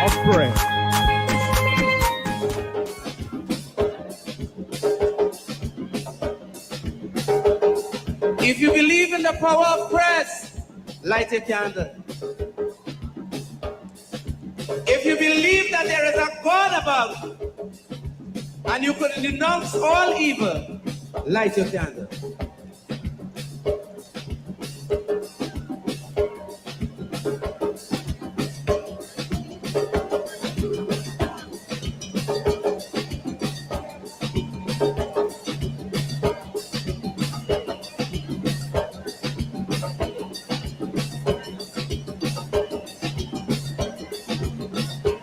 of prayer. If you believe in the power of prayers, light a candle. If you believe that there is a God above and you could denounce all evil, light your candle.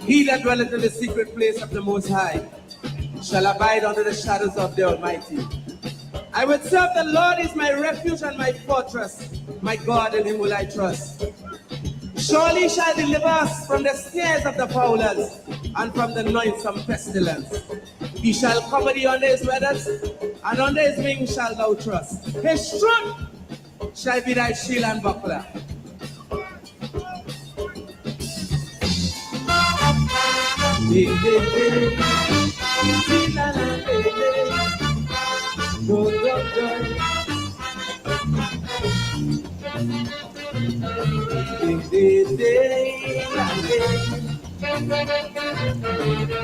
He that dwelleth in the secret place of the Most High shall abide under the shadows of the Almighty. I will serve the Lord is my refuge and my fortress, my God, in him will I trust. Surely shall deliver us from the snares of the fowlers and from the noisome pestilence. He shall cover thee under his feathers, and under his wings shalt thou trust. His truth shall be thy shield and buckler.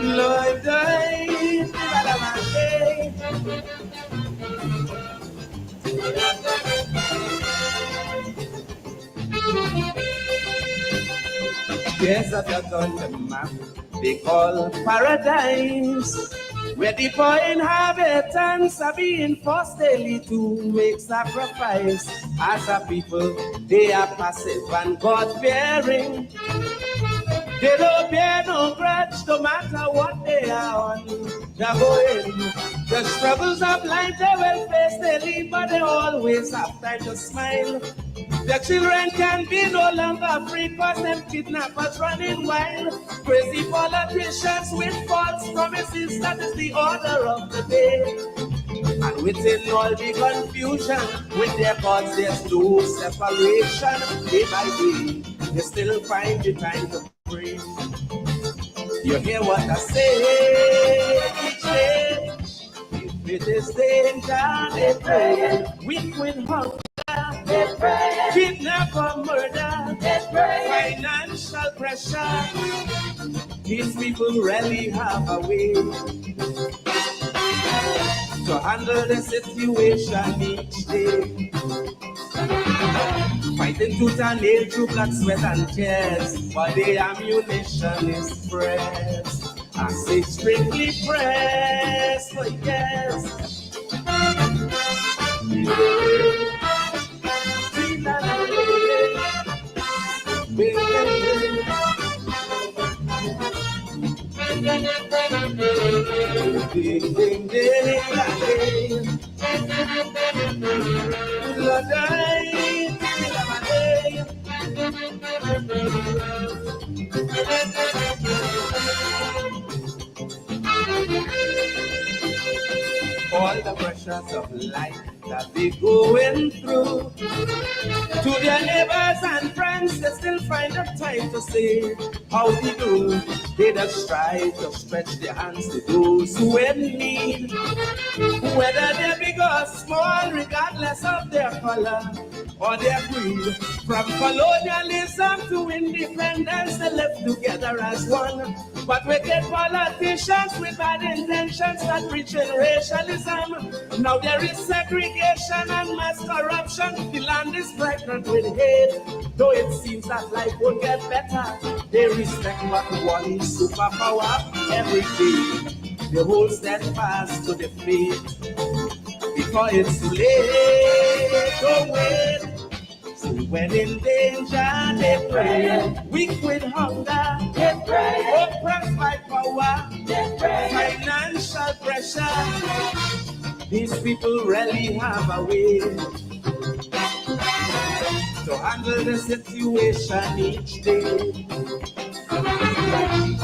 Lord, yes, I've got the map they call paradise, where the poor inhabitants are being forced daily to make sacrifice. As a people, they are passive and God-fearing. They don't bear no grudge, no matter what they are on. They're going. The struggles of life they will face daily, but they always have time to smile. The children can be no longer free cause them kidnappers running wild. Crazy politicians with false promises, that is the order of the day. And within all the confusion, with their gods there's no separation. Day by day, they still find the time to pray. You hear what I say each day? If it is danger, they pray. Weak with hunger, they pray. Kidnapper, murder, they pray. Financial pressure, these people really have a way to handle the situation each day. Fighting tooth and nail through blood, sweat and tears, but the ammunition is pressed. I say strictly pressed for years. All the pressures of life that they going through, to their neighbors and friends, they still find the time to say how they do. They just try to stretch their hands to those who in need, whether they're big or small, regardless of their color or their creed. From colonialism to independence, they live together as one. But wicked politicians with bad intentions that preaching racialism. Now there is segregation and mass corruption. The land is pregnant with hate. Though it seems that life won't get better, they respect but one superpower every day. They hold steadfast to the faith. Before it's too late, don't wait. So when in danger, they pray. Weak with hunger, they pray. Oppressed by power, they pray. Financial pressure, these people really have a way to handle the situation each day.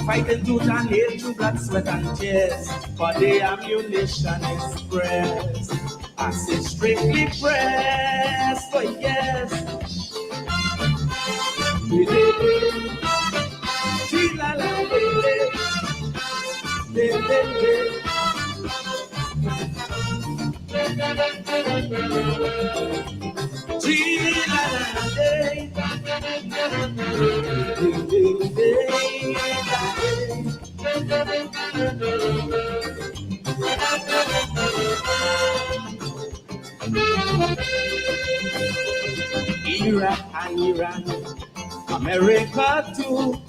Fighting tooth and nail through blood, sweat and tears, but the ammunition is pressed. I say strictly pressed for years. Iraq and Iran, America too.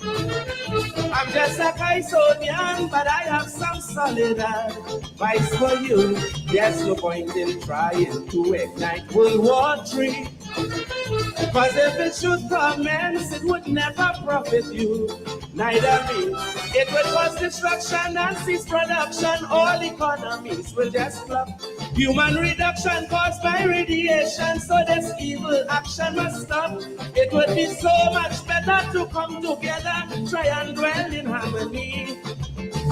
I'm just a Caisonian, but I have some solid advice for you. There's no point in trying to ignite World War III. Because if it should commence, it would never profit you, neither me. It will cause destruction and cease production. All economies will just flop. Human reduction caused by radiation, so this evil action must stop. It would be so much better to come together, try and dwell in harmony.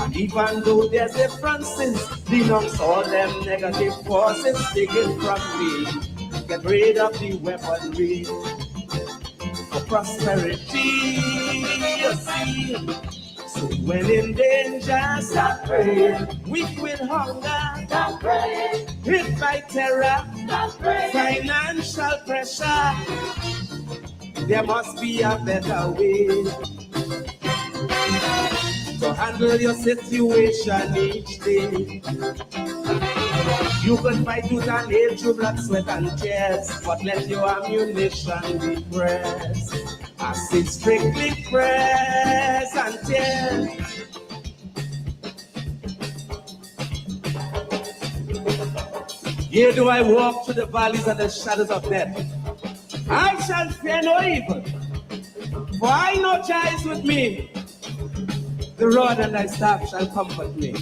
And even though there's differences, denounce all them negative forces taken from me. Get rid of the weaponry for prosperity, you see. So when in danger, stop praying. Weak with hunger, stop praying. Hit by terror, stop praying. Financial pressure, there must be a better way to handle your situation each day. You can fight tooth and nail through blood, sweat and tears, but let your ammunition be pressed. I say strictly press and tear. Yea, do I walk through the valleys of the shadows of death, I shall fear no evil, for I know Jah is with me. The rod and thy staff shall comfort me.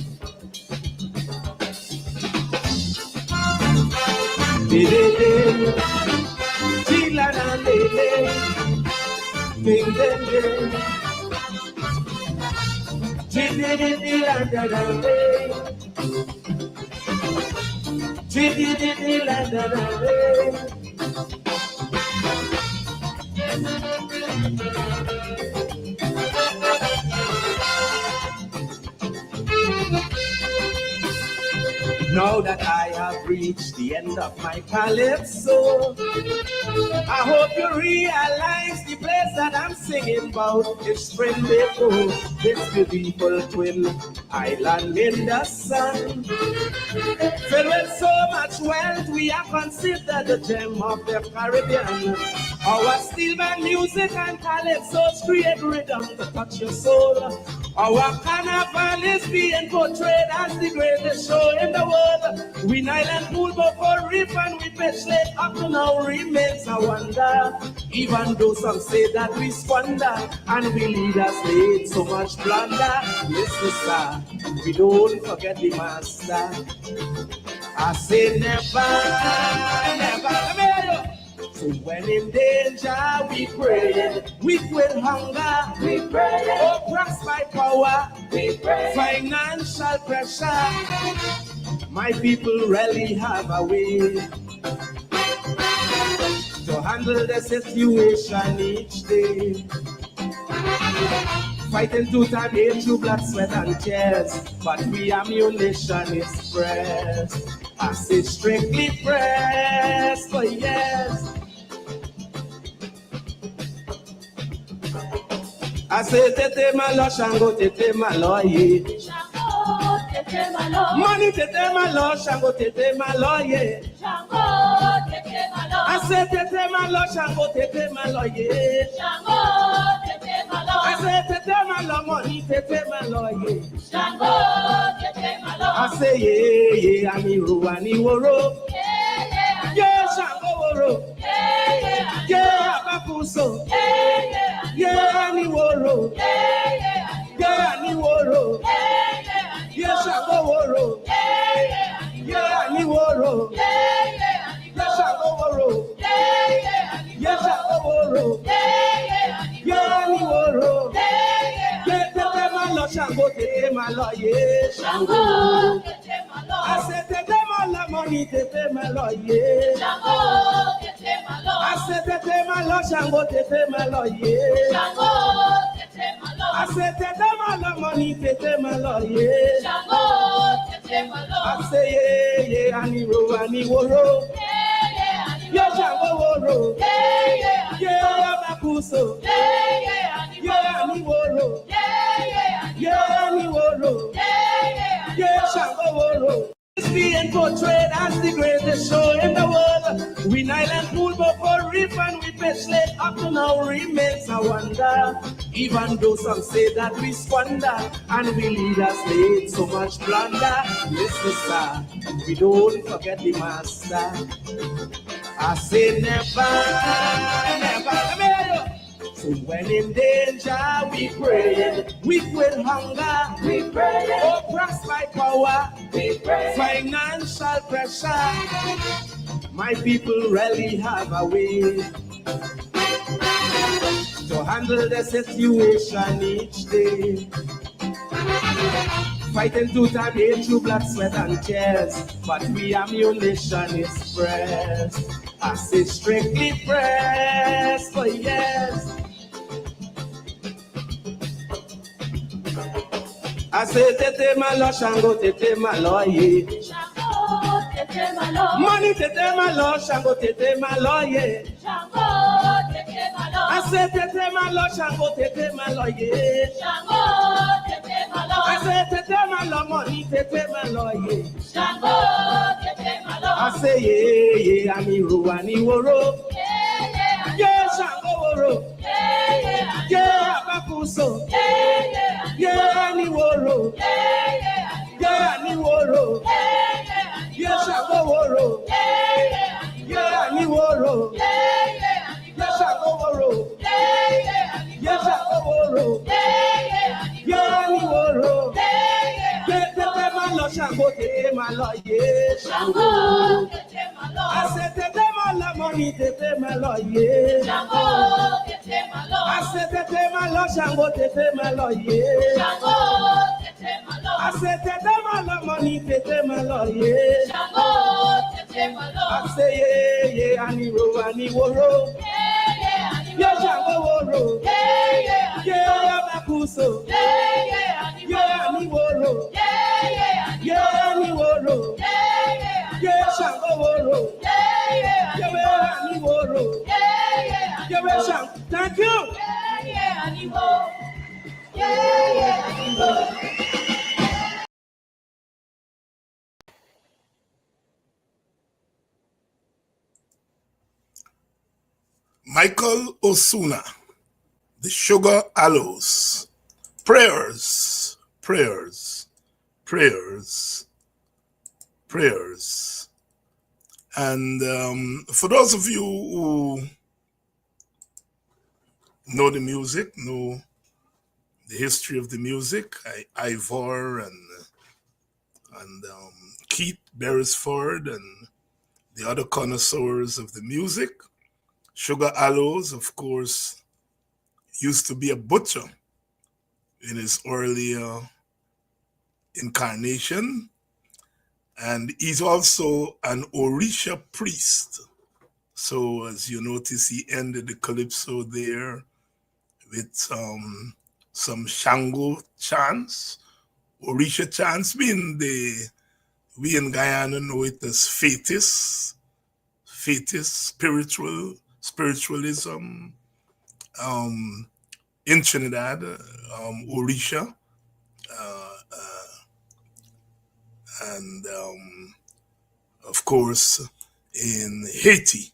Now that I have reached the end of my calypso, I hope you realize the place that I'm singing about is Trinidad, this beautiful twin island in the sun. Filled with so much wealth, we are considered the gem of the Caribbean. Our steel band music and calypsos create rhythm to touch your soul. Our carnival is being portrayed as the greatest show in the world. We Island pool before reef and we pitch late up to now remains a wonder. Even though some say that we squander and we lead us late so much blunder. Listen, sir, we don't forget the master. I say never, never, never. So when in danger, we pray. Weak with hunger, we pray. Oppressed by power, we pray. Financial pressure, my people really have a way to handle the situation each day. Fighting tooth and nail through blood, sweat and tears, but we ammunition is pressed. I say strictly pressed for years. I say tete malo, Shango tete malo, yeah. Shango tete malo. Money tete malo, Shango tete malo, yeah. Shango tete malo. I say tete malo, Shango tete malo, yeah. Shango tete malo. I say tete malo, money tete malo, yeah. Shango tete malo. I say yeah, yeah, Amiru, Aniworo. Yeah, Yeah, Shango woro. yeah, Yeah, Abakuso. yeah, Yeah, Aniworo. yeah, Yeah, Aniworo. Yeah, Shango woro. Yeah, Aniworo. Yeah, Shango woro. Yeah, Shango woro. Yeah, Aniworo. Yeah, tete malo, Shango tete malo, yeah. Shango tete malo. I said tete malo, money tete malo, yeah. Shango tete malo. I said tete malo, Shango tete malo, yeah. Shango tete malo. I I say tete malo money, tete malo yeah. Shango, tete malo. I say yeah, aniro, aniworo. Yeah, Shango woro. Yeah, abakuso. Yeah, aniworo. Yeah, aniworo. Yeah, Shango woro. It's being portrayed as the greatest show in the world. We Island pool before reef and we pet slate up to now remains a wonder. Even though some say that we squander and we leaders made so much blunder. Listen, sir, we don't forget the master. I say never, never, let me hear you. So when in danger, we pray. We quit hunger. We pray. Oppressed by power. We pray. Financial pressure. My people really have a way to handle the situation each day. Fighting tooth and nail through blood, sweat and tears. But we ammunition is pressed. I say strictly pressed for years. I say tete malo, Shango tete malo, yeah. Shango, tete malo. Money tete malo, Shango tete malo, yeah. Shango, tete malo. I say tete malo, Shango tete malo, yeah. Shango, tete malo. I say tete malo, money tete malo, yeah. Shango, tete malo. I say yeah, aniro, aniworo. Yeah, Shango woro. Yeah, abakuso. Yeah, aniworo. Yeah, aniworo. Yeah, Shango woro. Yeah, aniworo. Yeah, Shango woro. Yeah, Shango woro. Yeah, aniworo. Yeah, tete malo, Shango tete malo, yeah. Shango, tete malo. I said tete malo, money tete malo, yeah. Shango, tete malo. I said tete malo, Shango tete malo, yeah. Shango, tete malo. I said tete malo, money tete malo, yeah. Shango, tete malo. I say yeah, aniro, aniworo. Yeah, Shango woro. Yeah, abakuso. Yeah, aniworo. Yeah, aniworo. Yeah, Shango woro. Yeah, aniworo. Yeah, Shango. Thank you. Michael Osuna, the Sugar Aloes. Prayers, prayers, prayers, prayers. And for those of you who know the music, know the history of the music, Ivor and Keith Beresford and the other connoisseurs of the music, Sugar Aloes, of course, used to be a butcher in his earlier incarnation. And he's also an Orisha priest. So as you notice, he ended the calypso there with some Shango chants, Orisha chants, we in Guyana know it as fetis, spiritualism. In Trinidad, Orisha, and of course in Haiti,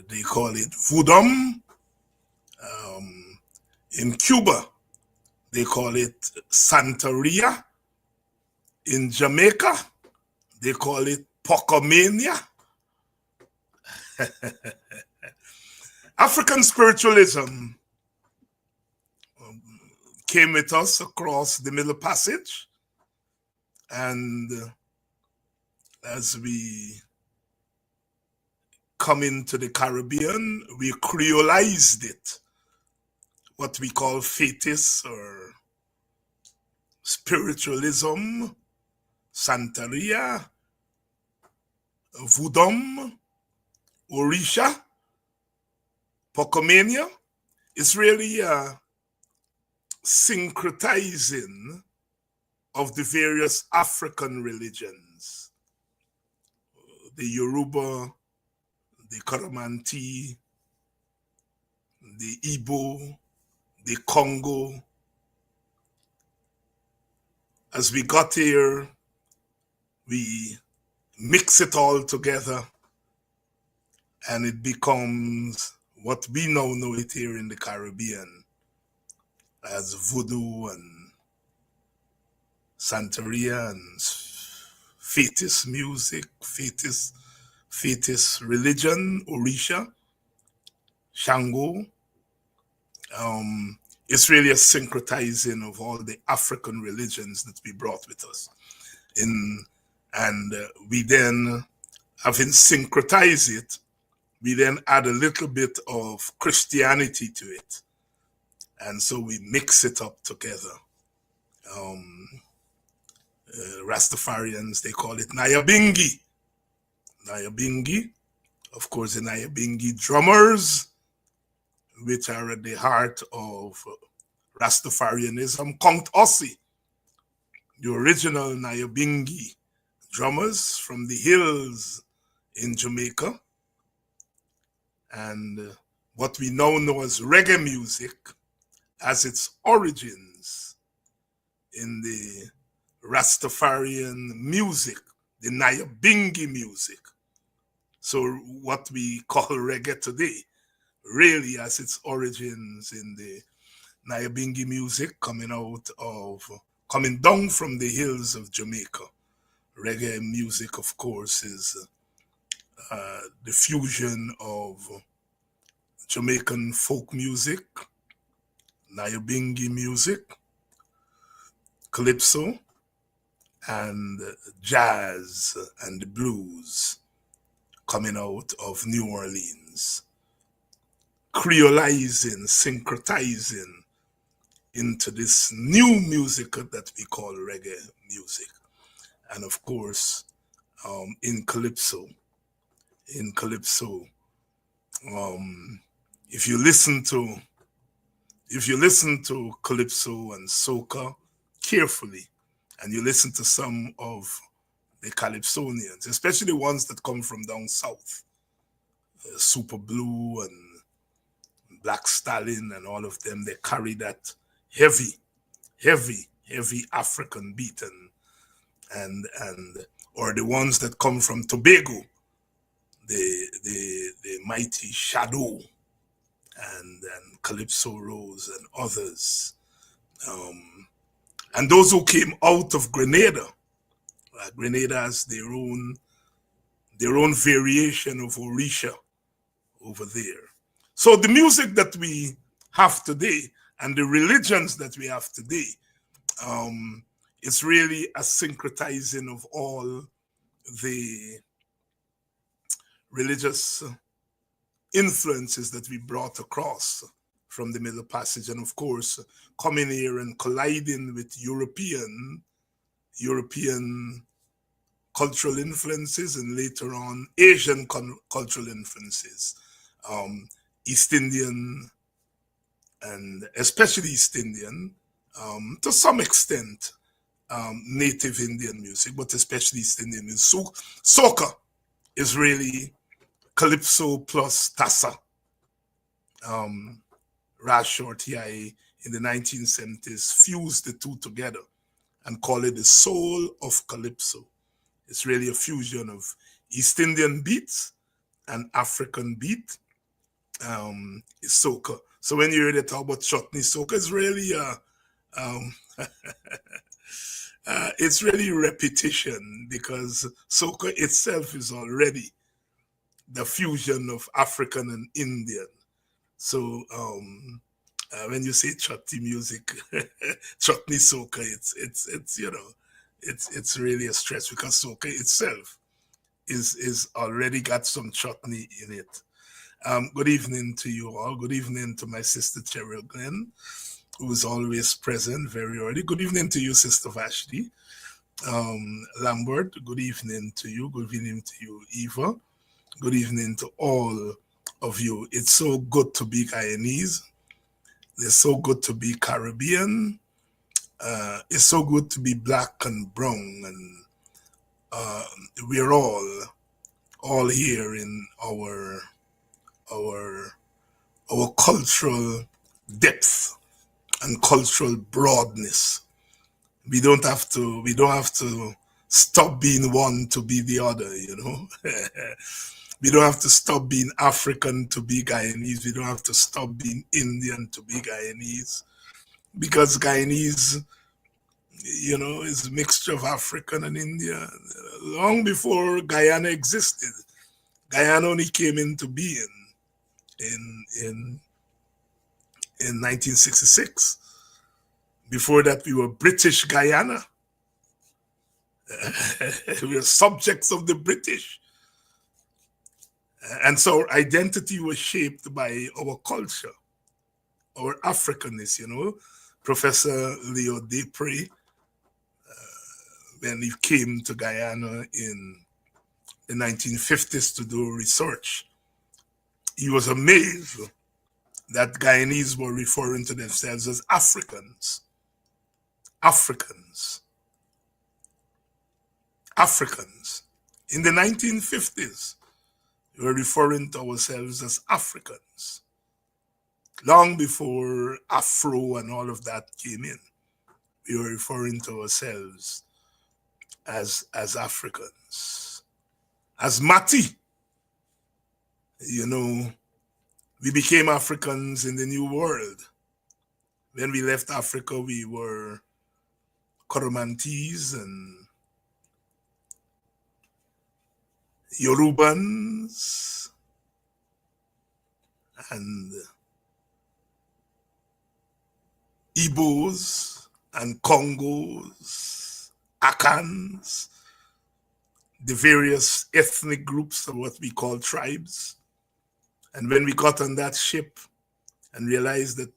they call it Voodoo. In Cuba, they call it Santeria. In Jamaica, they call it Pocomania. African spiritualism came with us across the Middle Passage, and as we come into the Caribbean, we creolized it, what we call fetis or spiritualism, Santeria, Voodoo, Orisha, Pocomania. it's really a syncretizing of the various African religions, the Yoruba, the Karamanti, the Igbo, the Congo. As we got here, we mix it all together and it becomes what we now know it here in the Caribbean as voodoo and Santeria and fetus music, fetus religion, Orisha, Shango. It's really a syncretizing of all the African religions that we brought with us. And we then, having syncretized it, we then add a little bit of Christianity to it. And so we mix it up together. Rastafarians, they call it Nyabingi. Nyabingi, of course, the Nyabingi drummers, which are at the heart of Rastafarianism, Count Ossie, the original Nyabingi drummers from the hills in Jamaica. And what we now know as reggae music has its origins in the Rastafarian music, the Nyabingi music. So what we call reggae today really has its origins in the Nyabingi music coming down from the hills of Jamaica. Reggae music, of course, is the fusion of Jamaican folk music, Nyabingi music, calypso, and jazz and the blues coming out of New Orleans, creolizing, syncretizing into this new music that we call reggae music. And of course, in calypso, if you listen to calypso and soca carefully, and you listen to some of the calypsonians, especially the ones that come from down south, Super Blue and Black Stallion and all of them, they carry that heavy African beat, and or the ones that come from Tobago, the mighty Shadow and Calypso Rose and others. And those who came out of Grenada, Grenada has their own variation of Orisha over there. So the music that we have today and the religions that we have today, it's really a syncretizing of all the religious influences that we brought across from the Middle Passage, and of course coming here and colliding with European cultural influences, and later on Asian cultural influences, East Indian, and especially East Indian, to some extent Native Indian music, but especially East Indian music. Soca is really calypso plus tassa. Ras Shorty in the 1970s fused the two together and called it the soul of calypso. It's really a fusion of East Indian beats and African beat. It's soca. So when you hear they talk about chutney soca, it's really it's really repetition, because soca itself is already the fusion of African and Indian. So when you say chutney music, chutney soca, it's really a stretch, because soca itself is already got some chutney in it. Good evening to you all. Good evening to my sister Cheryl Glenn, who is always present very early. Good evening to you, Sister Vashti. Lambert, good evening to you. Good evening to you, Eva. Good evening to all of you. It's so good to be Guyanese. It's so good to be Caribbean. It's so good to be black and brown, and we're all here in our our cultural depth and cultural broadness. We don't have to stop being one to be the other, you know. We don't have to stop being African to be Guyanese. We don't have to stop being Indian to be Guyanese. Because Guyanese, you know, is a mixture of African and Indian. Long before Guyana existed. Guyana only came into being in in in 1966. Before that, we were British Guyana. We were subjects of the British. And so our identity was shaped by our culture, our Africanness, you know. Professor Leo Desprez, when he came to Guyana in the 1950s to do research, he was amazed that Guyanese were referring to themselves as Africans. Africans. Africans. In the 1950s, we were referring to ourselves as Africans. Long before Afro and all of that came in, we were referring to ourselves as Africans. As Mati, you know, we became Africans in the New World. When we left Africa, we were Coromantese and Yorubans and Igbos and Congos, Akans, the various ethnic groups of what we call tribes. And when we got on that ship and realized that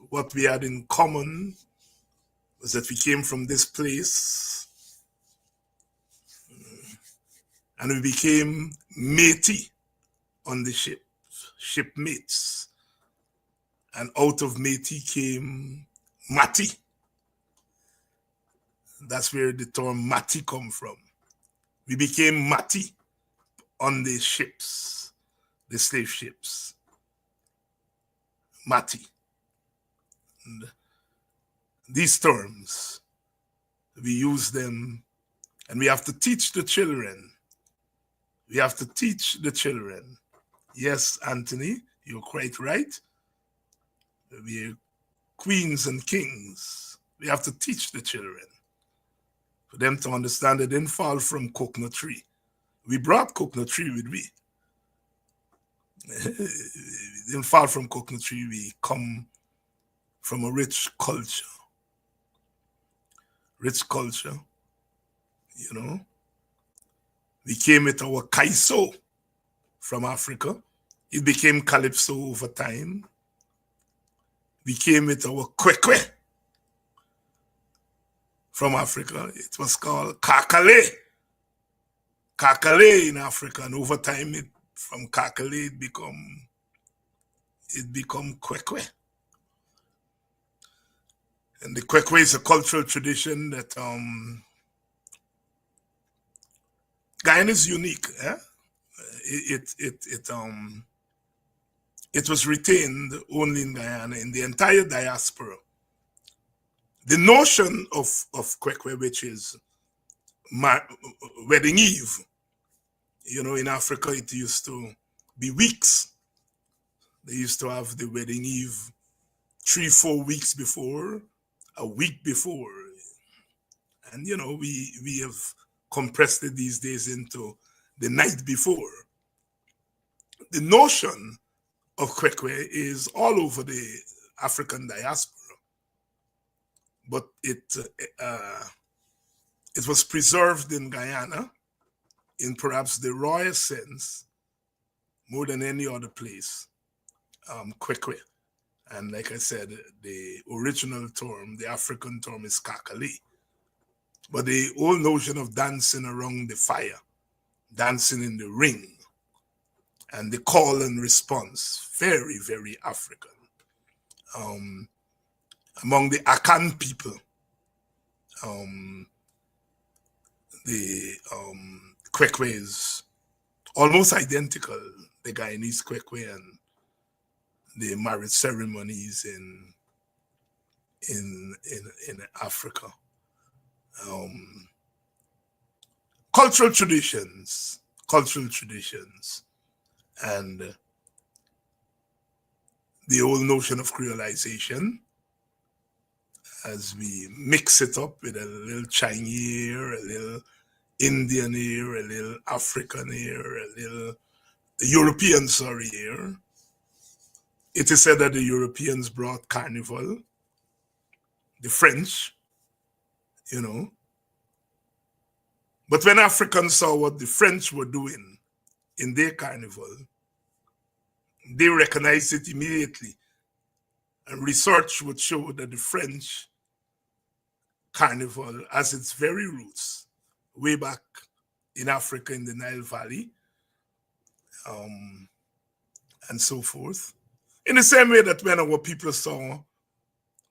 what we had in common was that we came from this place, and we became matey on the ship, shipmates. And out of matey came Mati. That's where the term Mati come from. We became Mati on the ships, the slave ships. Mati. And these terms, we use them, and we have to teach the children. We have to teach the children. Yes, Anthony, you're quite right. We're queens and kings. We have to teach the children for them to understand they didn't fall from coconut tree. We brought coconut tree with we. We didn't fall from coconut tree. We come from a rich culture. Rich culture, you know. We came with our Kaiso from Africa. It became Calypso over time. We came with our Kwekwe from Africa. It was called Kakale. Kakale in Africa. And over time, from Kakale, it become Kwekwe. And the Kwekwe is a cultural tradition that Guyana is unique. Eh? It was retained only in Guyana, in the entire diaspora. The notion of Kwekwe, which is wedding eve, you know, in Africa it used to be weeks. They used to have the wedding eve 3-4 weeks before, a week before. And, you know, we have compressed it these days into the night before. The notion of Kwekwe is all over the African diaspora, but it was preserved in Guyana in perhaps the rawest sense more than any other place, Kwekwe. And like I said, the original term, the African term is Kakali. But the whole notion of dancing around the fire, dancing in the ring, and the call and response, very, very African. among the Akan people, the Kwekwe is almost identical, the Guyanese Kwekwe and the marriage ceremonies in Africa. Cultural traditions, and the whole notion of creolization, as we mix it up with a little Chinese here, a little Indian here, a little African here, a little European, here. It is said that the Europeans brought carnival, the French, But when Africans saw what the French were doing in their carnival, they recognized it immediately. And research would show that the French carnival has its very roots way back in Africa in the Nile Valley, and so forth. In the same way that when our people saw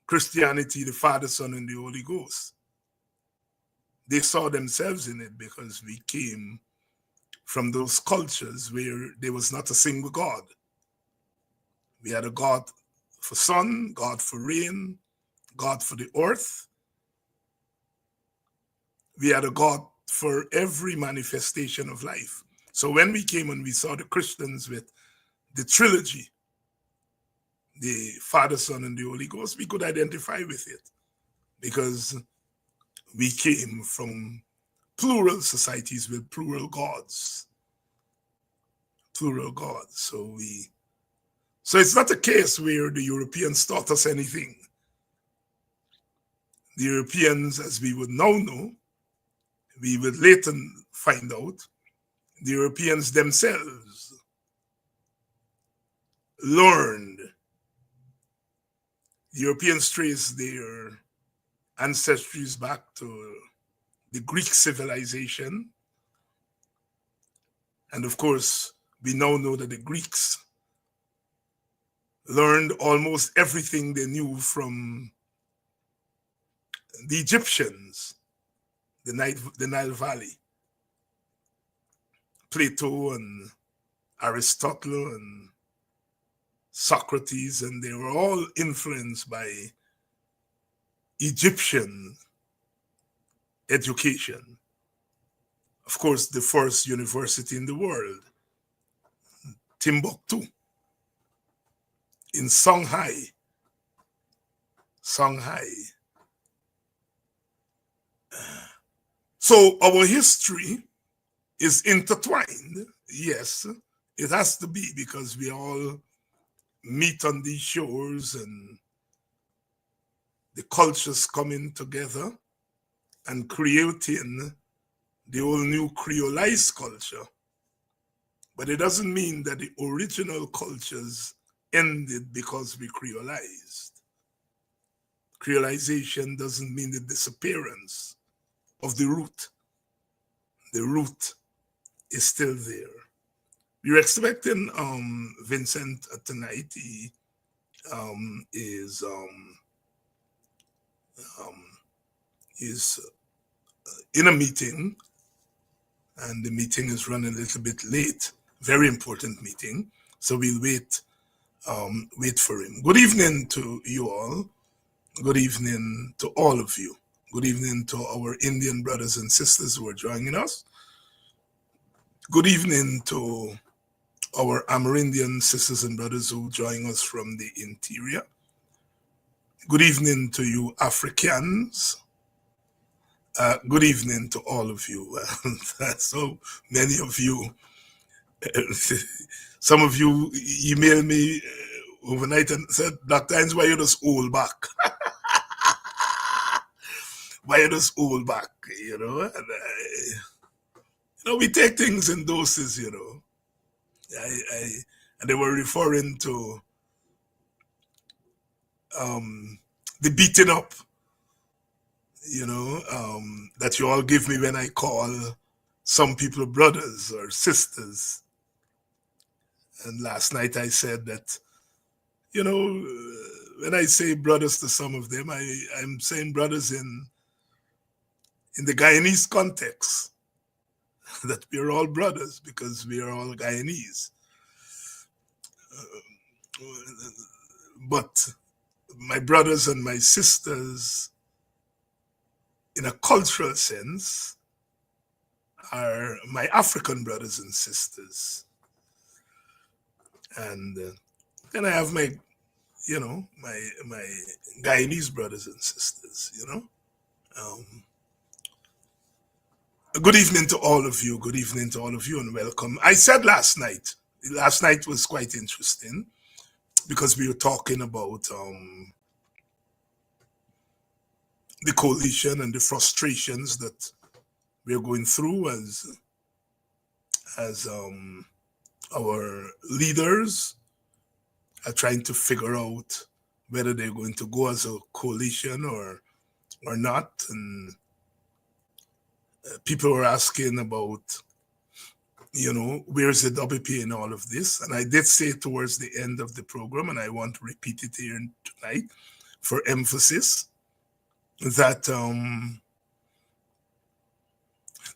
Christianity, the Father, Son, and the Holy Ghost, they saw themselves in it because we came from those cultures where there was not a single God. We had a God for sun, God for rain, God for the earth. We had a God for every manifestation of life. So when we came and we saw the Christians with the trilogy, the Father, Son, and the Holy Ghost, we could identify with it because we came from plural societies with plural gods. Plural gods. So it's not a case where the Europeans taught us anything. The Europeans, as we would now know, we would later find out, the Europeans themselves learned. The Europeans trace their ancestries back to the Greek civilization. And of course, we now know that the Greeks learned almost everything they knew from the Egyptians, the Nile Valley. Plato and Aristotle and Socrates, and they were all influenced by Egyptian education. Of course, the first university in the world, Timbuktu, in Shanghai. So our history is intertwined. Yes, it has to be, because we all meet on these shores and the cultures coming together and creating the whole new creolized culture. But it doesn't mean that the original cultures ended because we creolized. Creolization doesn't mean the disappearance of the root. The root is still there. We're expecting Vincent tonight. He is in a meeting, and the meeting is running a little bit late. Very important meeting, so we'll wait for him. Good evening to you all. Good evening to all of you. Good evening to our Indian brothers and sisters who are joining us. Good evening to our Amerindian sisters and brothers who join us from the interior. Good evening to you Africans. Good evening to all of you. So many of you. Some of you emailed me overnight and said, Dr. Hines, why you just old back? Why you just old back? And we take things in doses, and they were referring to the beating up, that you all give me when I call some people brothers or sisters. And last night I said that, when I say brothers to some of them, I'm saying brothers in the Guyanese context, that we're all brothers because we are all Guyanese. But my brothers and my sisters, in a cultural sense, are my African brothers and sisters. And then I have my Guyanese brothers and sisters, Good evening to all of you. Good evening to all of you and welcome. I said last night was quite interesting because we were talking about the coalition and the frustrations that we are going through as our leaders are trying to figure out whether they're going to go as a coalition or not. And people were asking about, where's the WPA in all of this? And I did say towards the end of the program, and I want to repeat it here tonight for emphasis, that the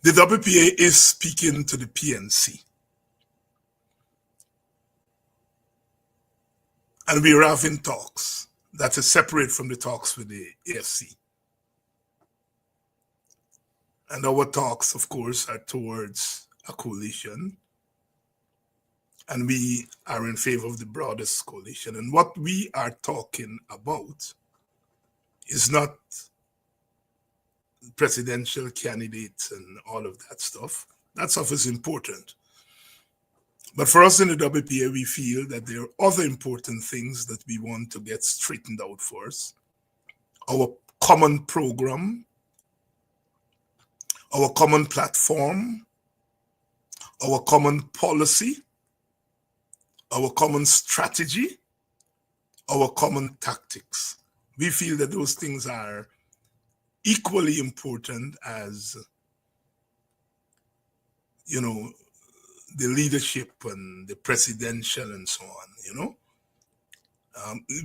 WPA is speaking to the PNC. And we are having talks that is separate from the talks with the AFC. And our talks, of course, are towards a coalition. And we are in favor of the broadest coalition. And what we are talking about is not presidential candidates and all of that stuff. That stuff is important. But for us in the WPA, we feel that there are other important things that we want to get straightened out for us. Our common program, our common platform, our common policy, our common strategy, our common tactics. We feel that those things are equally important as, the leadership and the presidential and so on,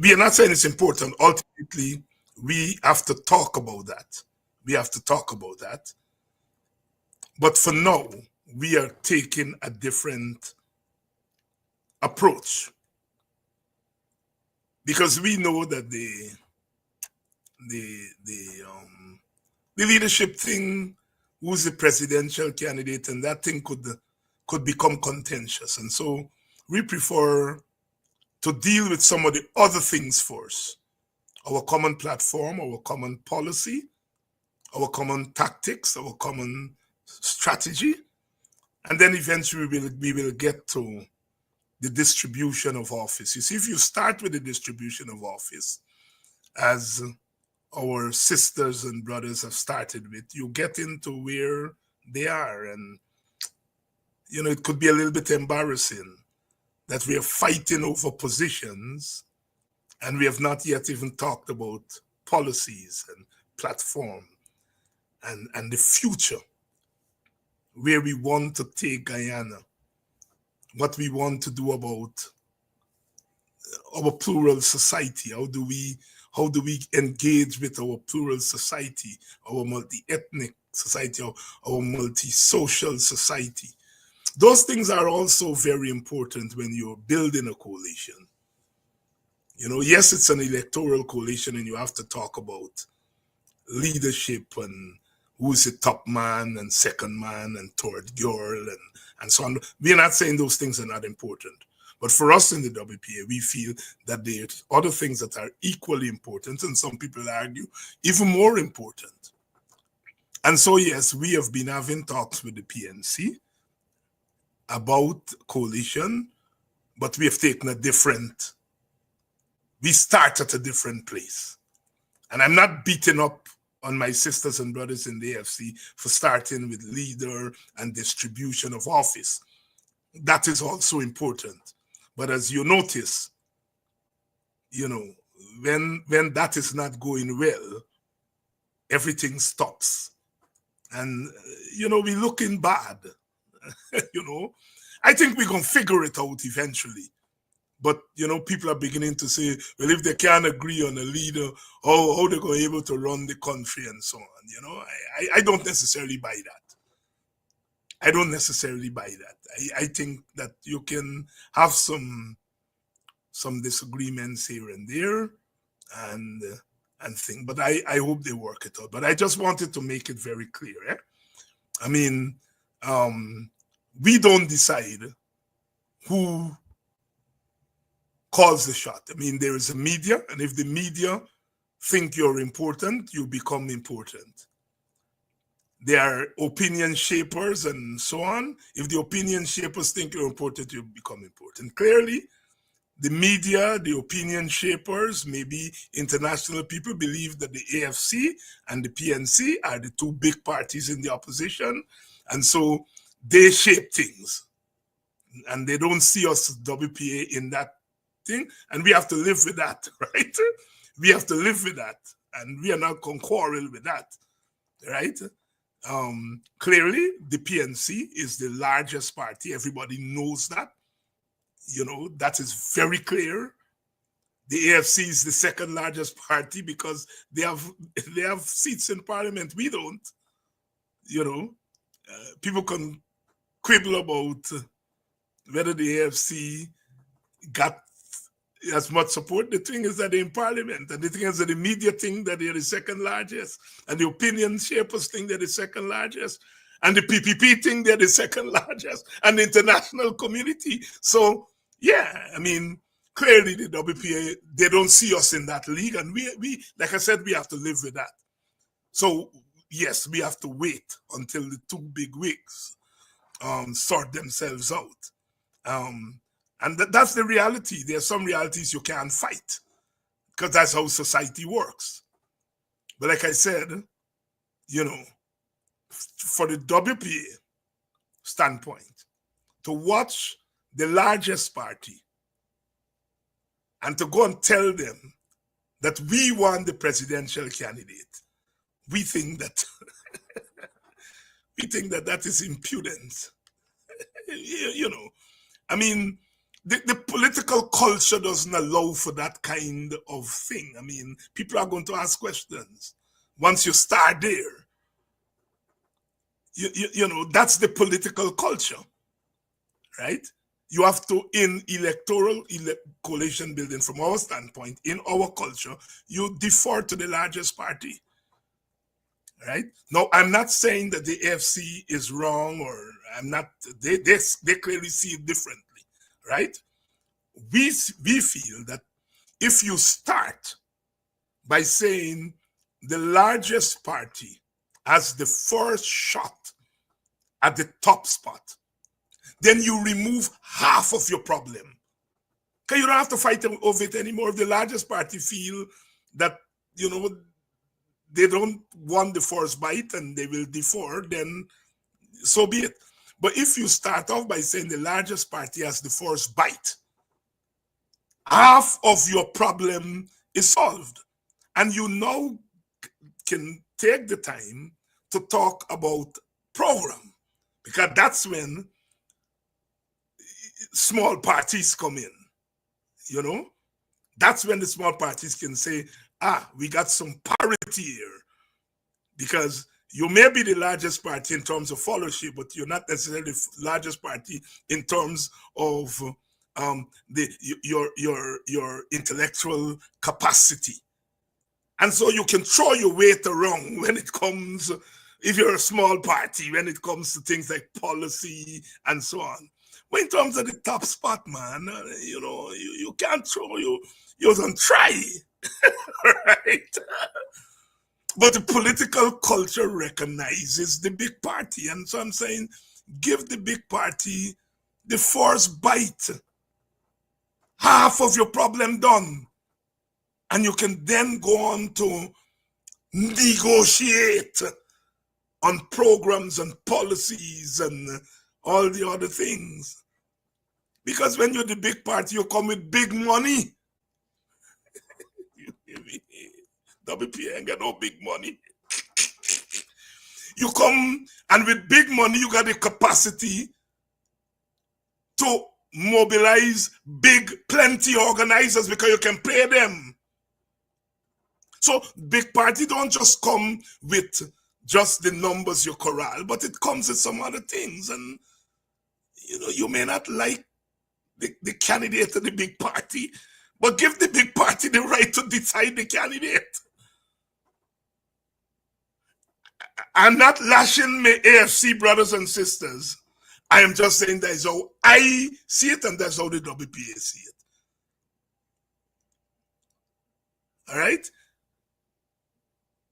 We are not saying it's important. Ultimately, we have to talk about that. But for now, we are taking a different approach because we know that the leadership thing, who's the presidential candidate, and that thing could become contentious. And so we prefer to deal with some of the other things first. Our common platform, our common policy, our common tactics, our common strategy, and then eventually we will get to the distribution of office. You see, if you start with the distribution of office, as our sisters and brothers have started with, you get into where they are. And, it could be a little bit embarrassing that we are fighting over positions and we have not yet even talked about policies and platform and the future, where we want to take Guyana, what we want to do about our plural society. How do we engage with our plural society, our multi-ethnic society, our multi-social society? Those things are also very important when you're building a coalition. Yes, it's an electoral coalition and you have to talk about leadership and who's the top man and second man and third girl and so on. We're not saying those things are not important. But for us in the WPA, we feel that there's other things that are equally important, and some people argue even more important. And so, yes, we have been having talks with the PNC about coalition, but we have taken we start at a different place. And I'm not beating up on my sisters and brothers in the AFC for starting with leader and distribution of office. That is also important. But as you notice, when that is not going well, everything stops. And, we're looking bad. I think we're going to figure it out eventually. But, people are beginning to say, well, if they can't agree on a leader, how they're going to be able to run the country and so on. I don't necessarily buy that. I don't necessarily buy that. I think that you can have some disagreements here and there and thing, but I hope they work it out. But I just wanted to make it very clear. I mean, we don't decide who calls the shot. I mean, there is a media, and if the media think you're important, you become important. There are opinion shapers and so on. If the opinion shapers think you're important, you become important. Clearly, the media, the opinion shapers, maybe international people believe that the AFC and the PNC are the two big parties in the opposition. And so they shape things. And they don't see us WPA in that thing. And we have to live with that, right? We have to live with that. And we are not going to quarrel with that, right? Clearly, the PNC is the largest party. Everybody knows that. That is very clear. The AFC is the second largest party because they have seats in parliament. We don't. People can quibble about whether the AFC got as much support. The thing is that they're in parliament, and the thing is that the media think that they're the second largest, and the opinion shapers think they're the second largest, and the PPP think they're the second largest, and the international community. So, yeah, I mean, clearly the WPA, they don't see us in that league, and we like I said, we have to live with that. So, yes, we have to wait until the two big wigs sort themselves out. And that's the reality. There are some realities you can't fight because that's how society works. But like I said, for the WPA standpoint, to watch the largest party and to go and tell them that we want the presidential candidate, we think that that is impudence. I mean, the political culture doesn't allow for that kind of thing. I mean, people are going to ask questions once you start there. That's the political culture, right? You have to, in electoral coalition building, from our standpoint, in our culture, you defer to the largest party, right? Now, I'm not saying that the AFC is wrong, or I'm not. They clearly see it differently, right? We feel that if you start by saying the largest party has the first shot at the top spot, then you remove half of your problem. Because you don't have to fight over it anymore. If the largest party feel that, they don't want the first bite and they will defer, then so be it. But if you start off by saying the largest party has the first bite, half of your problem is solved. And you now can take the time to talk about program, because that's when small parties come in. That's when the small parties can say, we got some parity here, because you may be the largest party in terms of followership, but you're not necessarily the largest party in terms of your intellectual capacity. And so you can throw your weight around when it comes, if you're a small party, when it comes to things like policy and so on. But in terms of the top spot, man, you can't throw, you don't try, right? But the political culture recognizes the big party. And so I'm saying, give the big party the first bite. Half of your problem done. And you can then go on to negotiate on programs and policies and all the other things. Because when you're the big party, you come with big money. WPA ain't got no big money. You come, and with big money, you got the capacity to mobilize big, plenty organizers because you can pay them. So big party don't just come with just the numbers you corral, but it comes with some other things. And you may not like the candidate of the big party, but give the big party the right to decide the candidate. I'm not lashing my AFC brothers and sisters. I am just saying that is how I see it, and that's how the WPA see it. All right?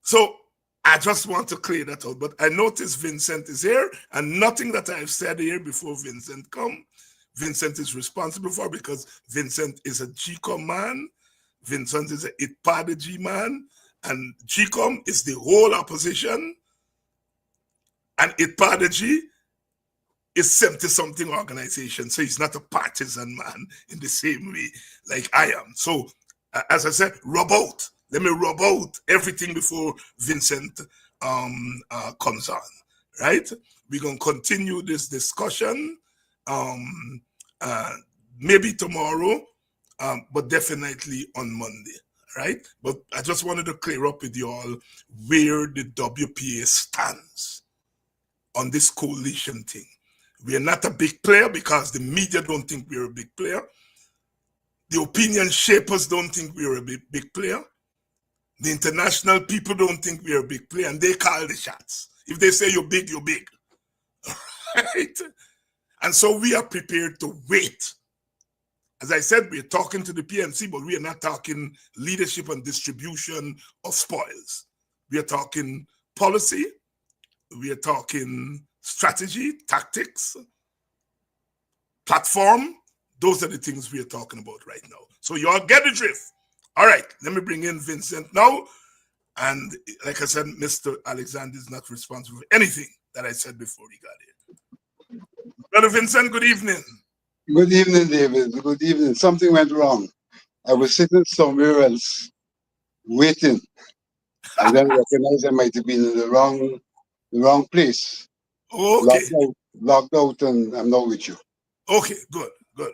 So I just want to clear that out. But I notice Vincent is here, and nothing that I've said here before Vincent come, Vincent is responsible for, because Vincent is a GECOM man. Vincent is a ITPADG man, and GECOM is the whole opposition, and ITPADG is 70-something organization, so he's not a partisan man in the same way like I am. So, as I said, rub out. Let me rub out everything before Vincent comes on, right? We're going to continue this discussion maybe tomorrow, but definitely on Monday, right? But I just wanted to clear up with you all where the WPA stands on this coalition thing. We are not a big player because the media don't think we're a big player. The opinion shapers don't think we're a big player. The international people don't think we're a big player, and they call the shots. If they say you're big, you're big. Right? And so we are prepared to wait. As I said, we're talking to the PNC, but we are not talking leadership and distribution of spoils. We are talking policy. We are talking strategy, tactics, platform. Those are the things we are talking about right now. So you all get the drift. All right, let me bring in Vincent now. And like I said, Mr. Alexander is not responsible for anything that I said before he got here. Brother Vincent, good evening. Good evening, David. Good evening. Something went wrong. I was sitting somewhere else waiting, and then recognized I might have been in the wrong place. Okay. Locked out, and I'm now with you. Okay, good.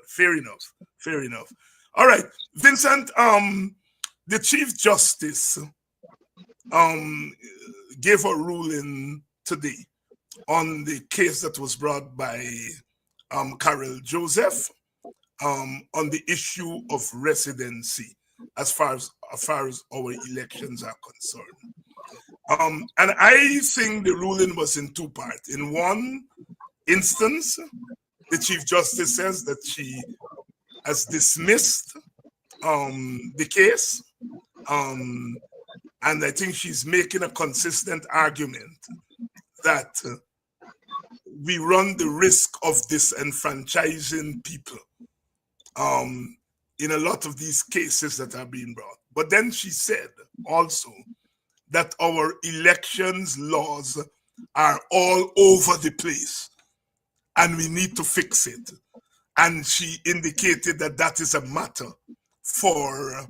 Fair enough. All right, Vincent, the Chief Justice gave a ruling today on the case that was brought by Carol Joseph on the issue of residency as far as our elections are concerned. And I think the ruling was in two parts. In one instance, the Chief Justice says that she has dismissed the case, and I think she's making a consistent argument that we run the risk of disenfranchising people in a lot of these cases that are being brought. But then she said also that our elections laws are all over the place and we need to fix it. And she indicated that that is a matter for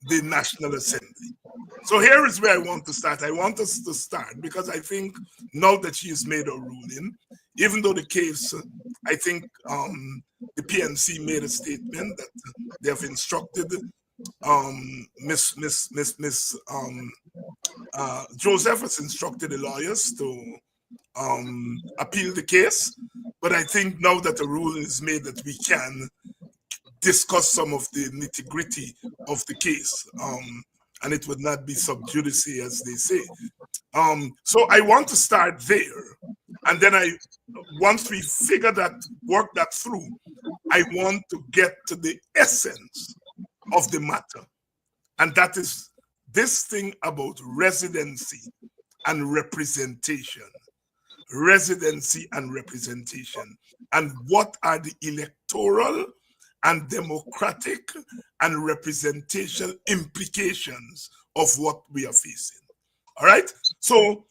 the National Assembly. So here is where I want to start. I want us to start because I think now that she has made a ruling, even though the case, I think the PNC made a statement that they have instructed Miss Joseph has instructed the lawyers to appeal the case. But I think now that the ruling is made that we can discuss some of the nitty-gritty of the case, and it would not be sub judice, as they say. So I want to start there, and then once we work that through, I want to get to the essence of the matter, and that is this thing about residency and representation. Residency and representation, and what are the electoral and democratic and representational implications of what we are facing. All right, so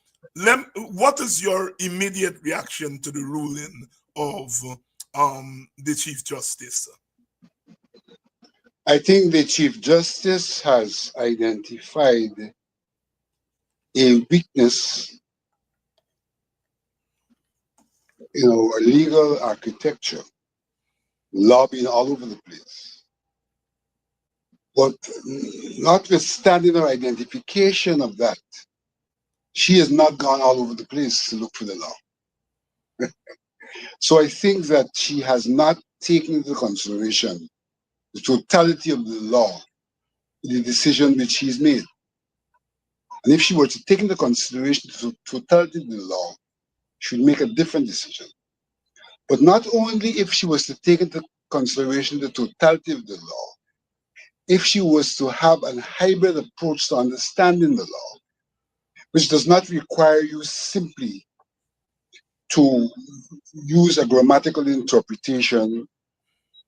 what is your immediate reaction to the ruling of the Chief Justice? I think the Chief Justice has identified a weakness in our legal architecture lobbying all over the place. But notwithstanding her identification of that, she has not gone all over the place to look for the law. So I think that she has not taken into consideration the totality of the law in the decision which she's made. And if she were to take into consideration the totality of the law, she would make a different decision. But not only if she was to take into consideration the totality of the law, if she was to have a hybrid approach to understanding the law, which does not require you simply to use a grammatical interpretation,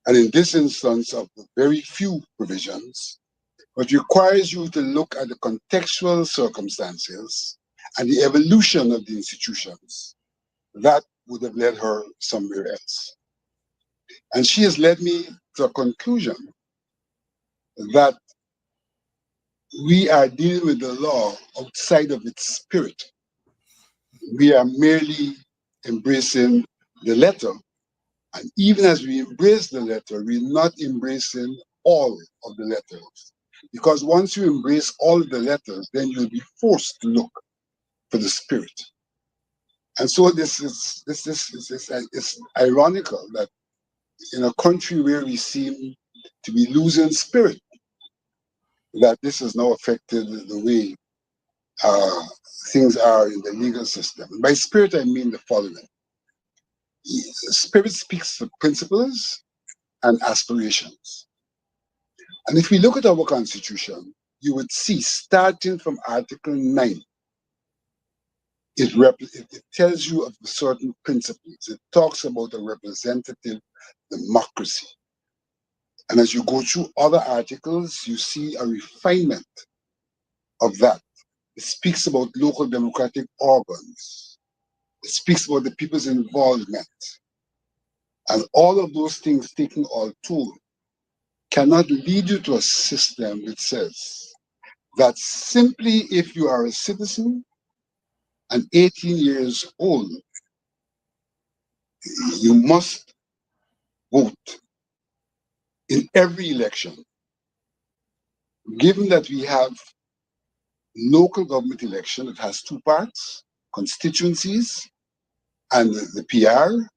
and in this instance of very few provisions, but requires you to look at the contextual circumstances and the evolution of the institutions, that would have led her somewhere else. And she has led me to a conclusion that we are dealing with the law outside of its spirit. We are merely embracing the letter. And even as we embrace the letter, we're not embracing all of the letters. Because once you embrace all the letters, then you'll be forced to look for the spirit. And so this is ironical that in a country where we seem to be losing spirit, that this has now affected the way things are in the legal system. By spirit, I mean the following. Spirit speaks to principles and aspirations. And if we look at our Constitution, you would see, starting from Article 9, it tells you of certain principles. It talks about a representative democracy. And as you go through other articles, you see a refinement of that. It speaks about local democratic organs. It speaks about the people's involvement. And all of those things taken all told cannot lead you to a system which says that simply if you are a citizen and 18 years old, you must vote in every election. Given that we have local government election, it has two parts, constituencies and the PR.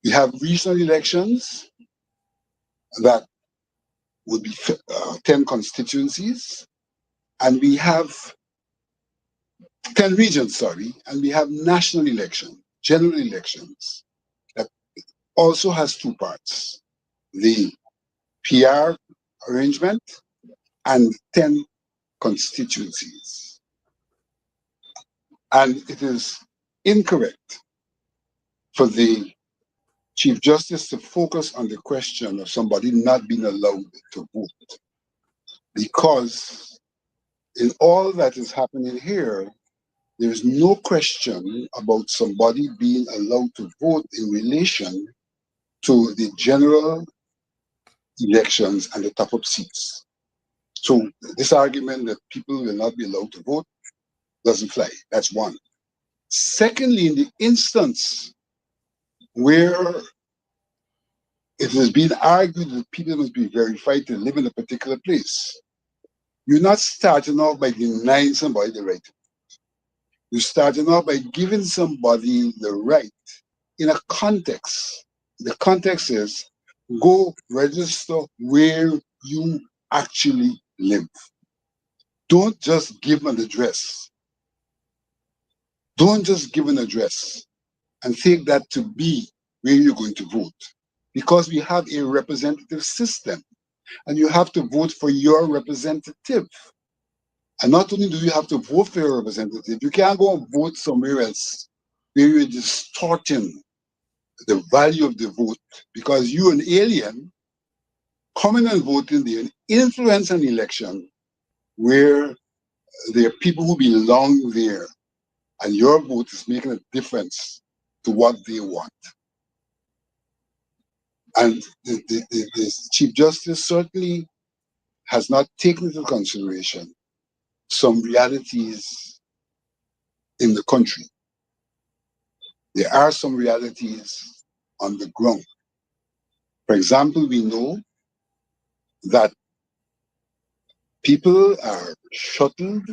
We have regional elections that would be 10 constituencies, and we have 10 regions, sorry, and we have national election, general elections, that also has two parts, the PR arrangement and 10 constituencies. And it is incorrect for the Chief Justice to focus on the question of somebody not being allowed to vote, because in all that is happening here, there is no question about somebody being allowed to vote in relation to the general elections and the top-up seats. So this argument that people will not be allowed to vote doesn't fly. That's one. Secondly, in the instance where it has been argued that people must be verified to live in a particular place, you're not starting off by denying somebody the right. You're starting off by giving somebody the right in a context. The context is go register where you actually live. Don't just give an address. Don't just give an address and take that to be where you're going to vote. Because we have a representative system and you have to vote for your representative. And not only do you have to vote for your representative, you can't go and vote somewhere else where you're distorting the value of the vote, because you're an alien coming and voting there and influence an election where there are people who belong there, and your vote is making a difference to what they want. And the Chief Justice certainly has not taken into consideration some realities in the country. There are some realities on the ground. For example, we know that people are shuttled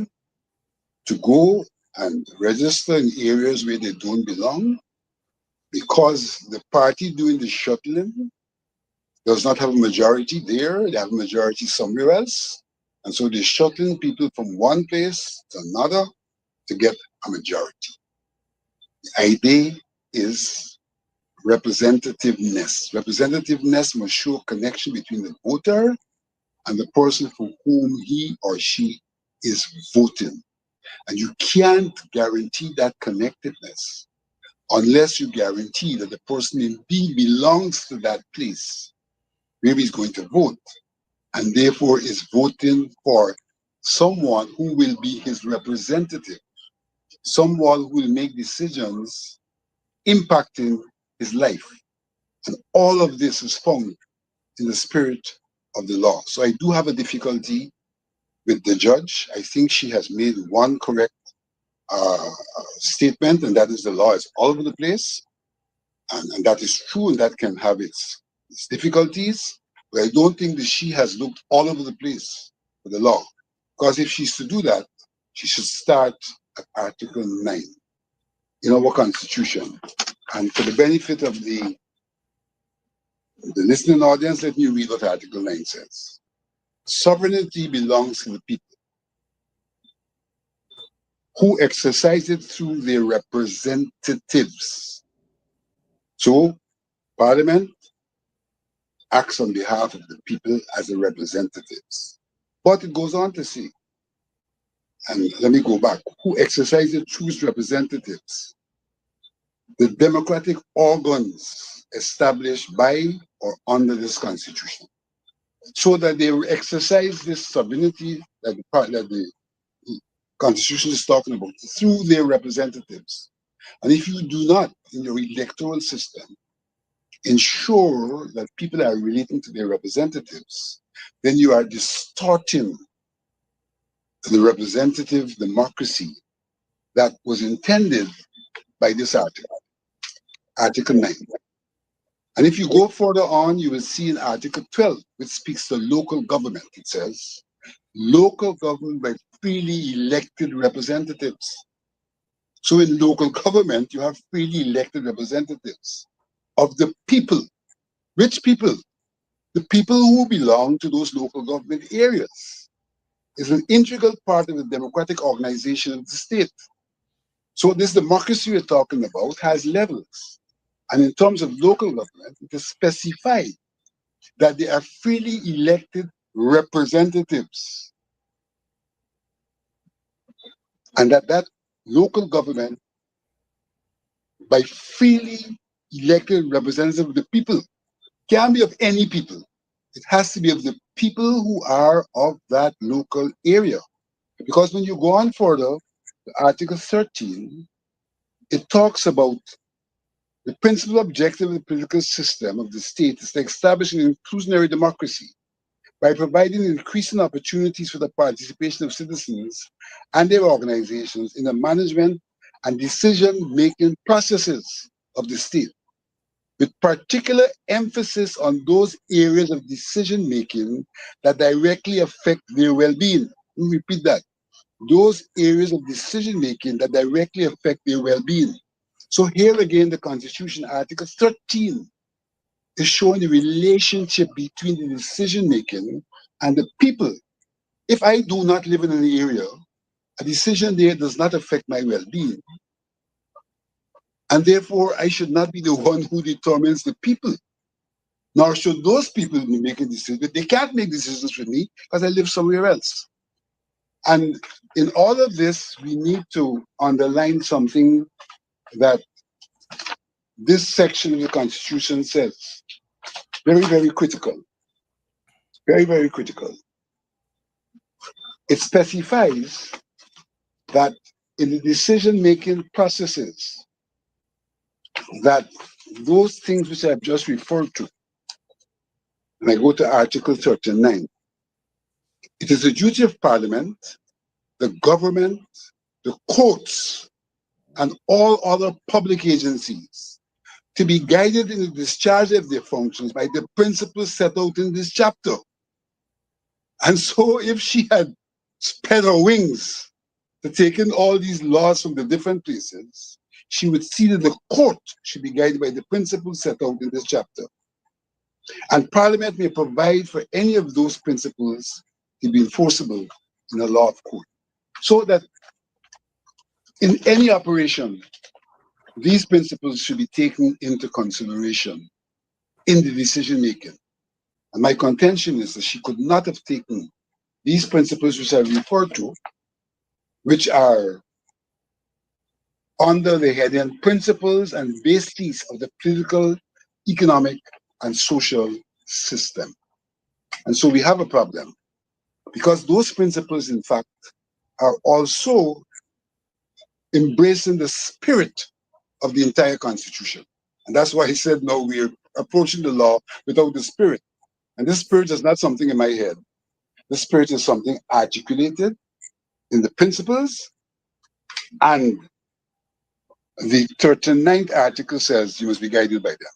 to go and register in areas where they don't belong because the party doing the shuttling does not have a majority there, they have a majority somewhere else. And so they're shuttling people from one place to another to get a majority. The idea is representativeness. Representativeness must show a connection between the voter and the person for whom he or she is voting. And you can't guarantee that connectedness unless you guarantee that the person indeed belongs to that place where he's going to vote, and therefore is voting for someone who will be his representative, someone who will make decisions impacting his life. And all of this is found in the spirit of the law. So I do have a difficulty with the judge. I think she has made one correct statement, and that is the law is all over the place. And that is true, and that can have its difficulties. But I don't think that she has looked all over the place for the law. Because if she's to do that, she should start at Article 9 in our Constitution. And for the benefit of the listening audience, let me read what Article 9 says. Sovereignty belongs to the people, who exercise it through their representatives. So, Parliament acts on behalf of the people as the representatives. But it goes on to say, and let me go back, who exercise it through its representatives, the democratic organs established by or under this Constitution, so that they exercise this sovereignty that the Constitution is talking about through their representatives. And if you do not, in your electoral system, ensure that people are relating to their representatives, then you are distorting the representative democracy that was intended by this article, Article 9. And if you go further on, you will see in Article 12, which speaks to local government. It says, local government by freely elected representatives. So in local government, you have freely elected representatives of the people. Which people? The people who belong to those local government areas. Is an integral part of the democratic organization of the state. So this democracy we're talking about has levels. And in terms of local government, it is specified that they are freely elected representatives. And that local government, by freely elected representatives of the people, can't be of any people. It has to be of the people who are of that local area. Because when you go on further, Article 13, it talks about the principal objective of the political system of the state is to establish an inclusionary democracy by providing increasing opportunities for the participation of citizens and their organizations in the management and decision-making processes of the state, with particular emphasis on those areas of decision-making that directly affect their well-being. Let me repeat that. Those areas of decision-making that directly affect their well-being. So here again, the Constitution, Article 13, is showing the relationship between the decision-making and the people. If I do not live in an area, a decision there does not affect my well-being. And therefore, I should not be the one who determines the people. Nor should those people be making decisions. They can't make decisions for me because I live somewhere else. And in all of this, we need to underline something that this section of the Constitution says. Very, very critical. Very, very critical. It specifies that in the decision-making processes, that those things which I've just referred to, and I go to Article 39, it is the duty of Parliament, the government, the courts, and all other public agencies to be guided in the discharge of their functions by the principles set out in this chapter. And so if she had spread her wings to take in all these laws from the different places, she would see that the court should be guided by the principles set out in this chapter. And Parliament may provide for any of those principles to be enforceable in a law of court. So that in any operation, these principles should be taken into consideration in the decision making. And my contention is that she could not have taken these principles which I referred to, which are under the heading Principles and Bases of the Political, Economic, and Social System. And so we have a problem, because those principles, in fact, are also embracing the spirit of the entire Constitution. And that's why he said, no, we're approaching the law without the spirit. And this spirit is not something in my head. The spirit is something articulated in the principles, and the 39th article says you must be guided by them.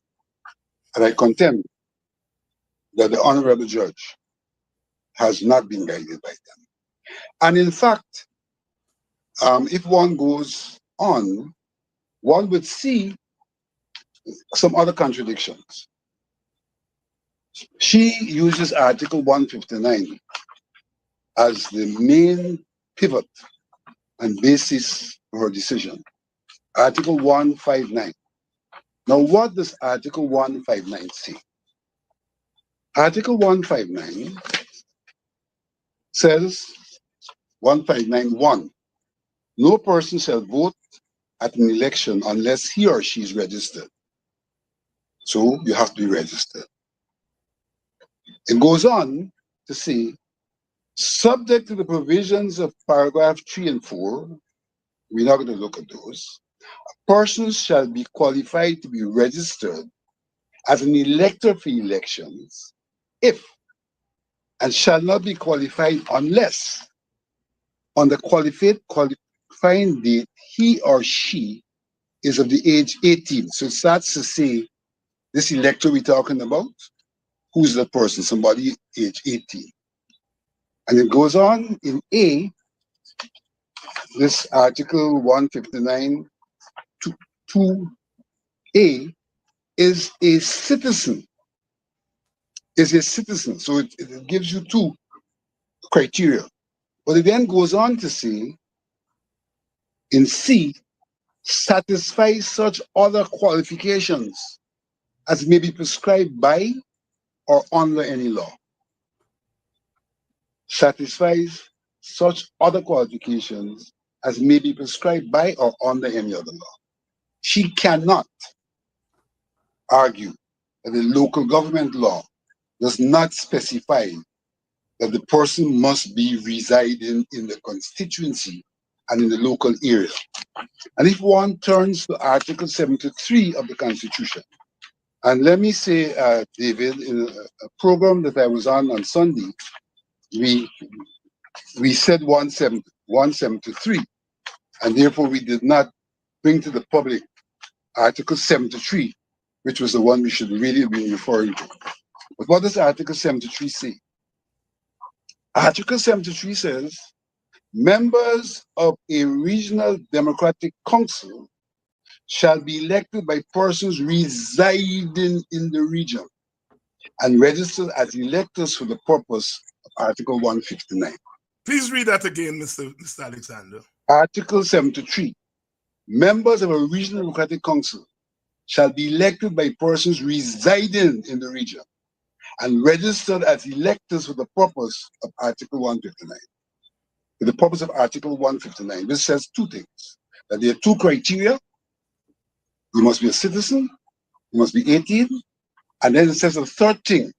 And I contend that the honorable judge has not been guided by them. And in fact, if one goes on, one would see some other contradictions. She uses Article 159 as the main pivot and basis for her decision. Article 159. Now, what does Article 159 say? Article 159 says, 159.1, no person shall vote at an election unless he or she is registered. So you have to be registered. It goes on to say, subject to the provisions of paragraph 3 and 4, we're not going to look at those, persons shall be qualified to be registered as an elector for elections if, and shall not be qualified unless, on the qualifying date, he or she is of the age 18. So it starts to say, this elector we're talking about, who's the person? Somebody age 18. And it goes on in A, this article 159 2A is a citizen. Is a citizen. So it gives you two criteria. But it then goes on to say, in C, satisfies such other qualifications as may be prescribed by or under any law. Satisfies such other qualifications as may be prescribed by or under any other law. She cannot argue that the local government law does not specify that the person must be residing in the constituency and in the local area. And if one turns to Article 73 of the Constitution, and let me say, David, in a program that I was on Sunday, we said 173, and therefore we did not bring to the public Article 73, which was the one we should really be referring to. But what does Article 73 say? Article 73 says, members of a regional democratic council shall be elected by persons residing in the region and registered as electors for the purpose of Article 159. Please read that again, Mr. Alexander. Article 73. Members of a regional democratic council shall be elected by persons residing in the region and registered as electors for the purpose of Article 159. For the purpose of Article 159, which says two things. That there are two criteria. You must be a citizen, you must be 18, and then it says a third thing,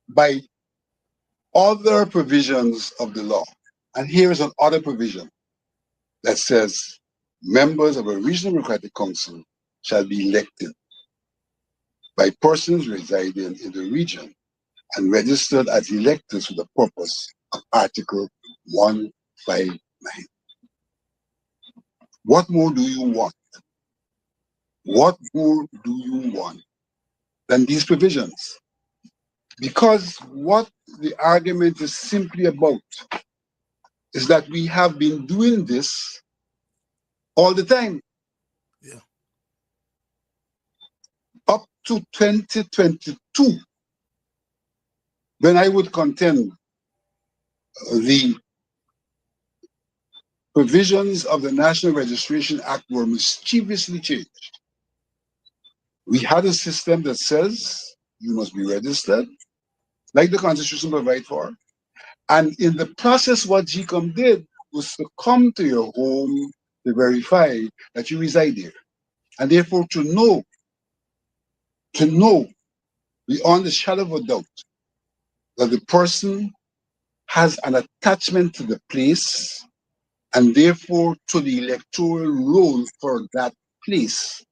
by other provisions of the law. And here is an other provision that says members of a regional democratic council shall be elected by persons residing in the region and registered as electors for the purpose of Article 159. What more do you want? What more do you want than these provisions? Because what the argument is simply about is that we have been doing this all the time. Yeah. Up to 2022, when I would contend the provisions of the National Registration Act were mischievously changed. We had a system that says you must be registered, like the Constitution provides for. And in the process, what GECOM did was to come to your home to verify that you reside there. And therefore to know beyond the shadow of a doubt that the person has an attachment to the place and therefore to the electoral roll for that place,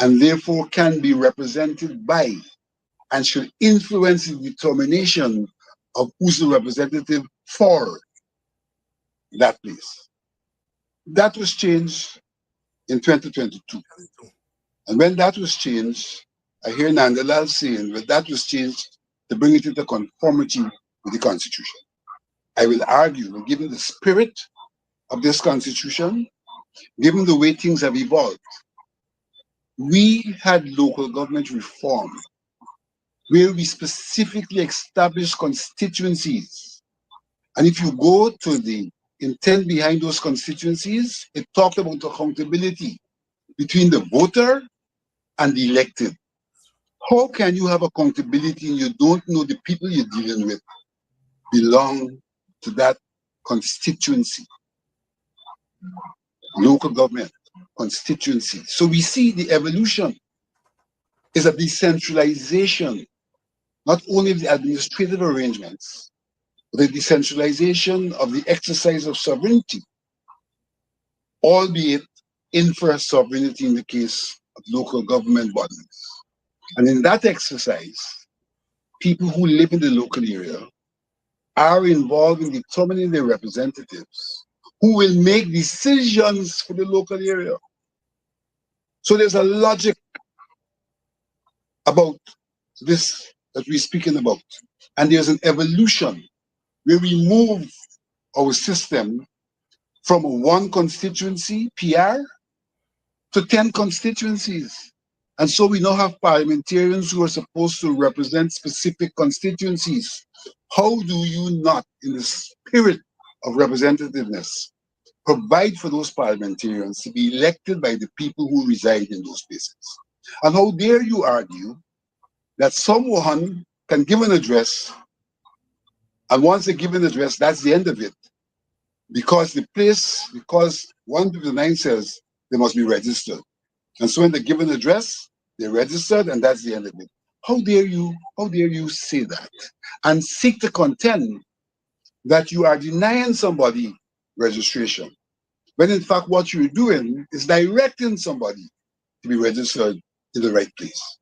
and therefore can be represented by and should influence the determination of who's the representative for that place. That was changed in 2022. And when that was changed, I hear Nandalal saying that was changed to bring it into conformity with the Constitution. I will argue that given the spirit of this Constitution, given the way things have evolved, we had local government reform where we specifically established constituencies. And if you go to the intent behind those constituencies, it talked about accountability between the voter and the elected. How can you have accountability and you don't know the people you're dealing with belong to that constituency? Local government, constituency. So we see the evolution is a decentralization, not only of the administrative arrangements, but the decentralization of the exercise of sovereignty, albeit infra-sovereignty in the case of local government bodies. And in that exercise, people who live in the local area are involved in determining their representatives who will make decisions for the local area. So there's a logic about this that we're speaking about. And there's an evolution where we move our system from one constituency, PR, to 10 constituencies. And so we now have parliamentarians who are supposed to represent specific constituencies. How do you not, in the spirit of representativeness, provide for those parliamentarians to be elected by the people who reside in those places? And how dare you argue that someone can give an address, and once they give an address, that's the end of it. Because 159 says they must be registered. And so when they give an address, they're registered, and that's the end of it. How dare you say that and seek to contend that you are denying somebody registration, when in fact what you're doing is directing somebody to be registered in the right place?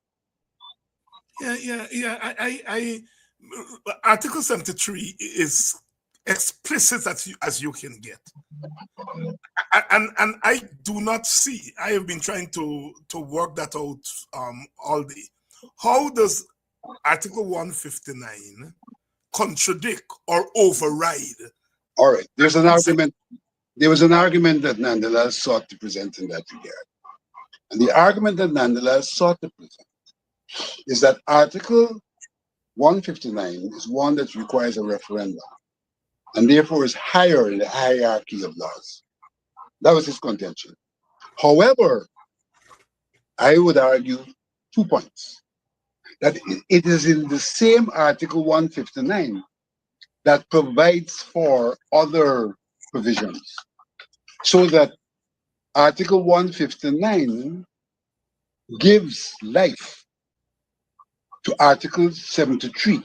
I Article 73 is explicit as you can get. And I do not see, I have been trying to work that out all day. How does Article 159 contradict or override? All right, there was an argument that Nandala sought to present in that regard. And the argument that Nandala sought to present is that Article 159 is one that requires a referendum and therefore is higher in the hierarchy of laws. That was his contention. However, I would argue 2 points. That it is in the same Article 159 that provides for other provisions. So that Article 159 gives life to Article 73.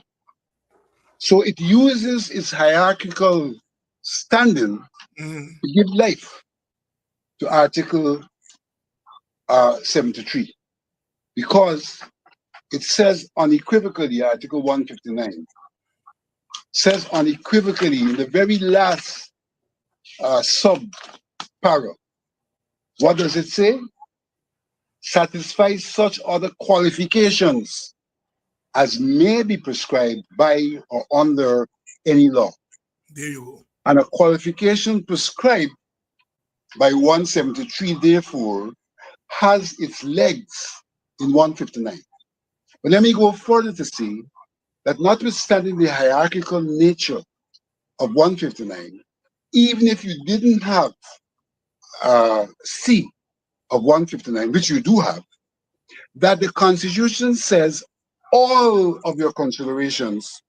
So it uses its hierarchical standing to give life to Article 73, because it says unequivocally, Article 159 says unequivocally in the very last sub-para. What does it say? satisfies such other qualifications as may be prescribed by or under any law. There you go. And a qualification prescribed by 173, therefore, has its legs in 159. But let me go further to say that notwithstanding the hierarchical nature of 159, even if you didn't have C of 159, which you do have, that the Constitution says all of your considerations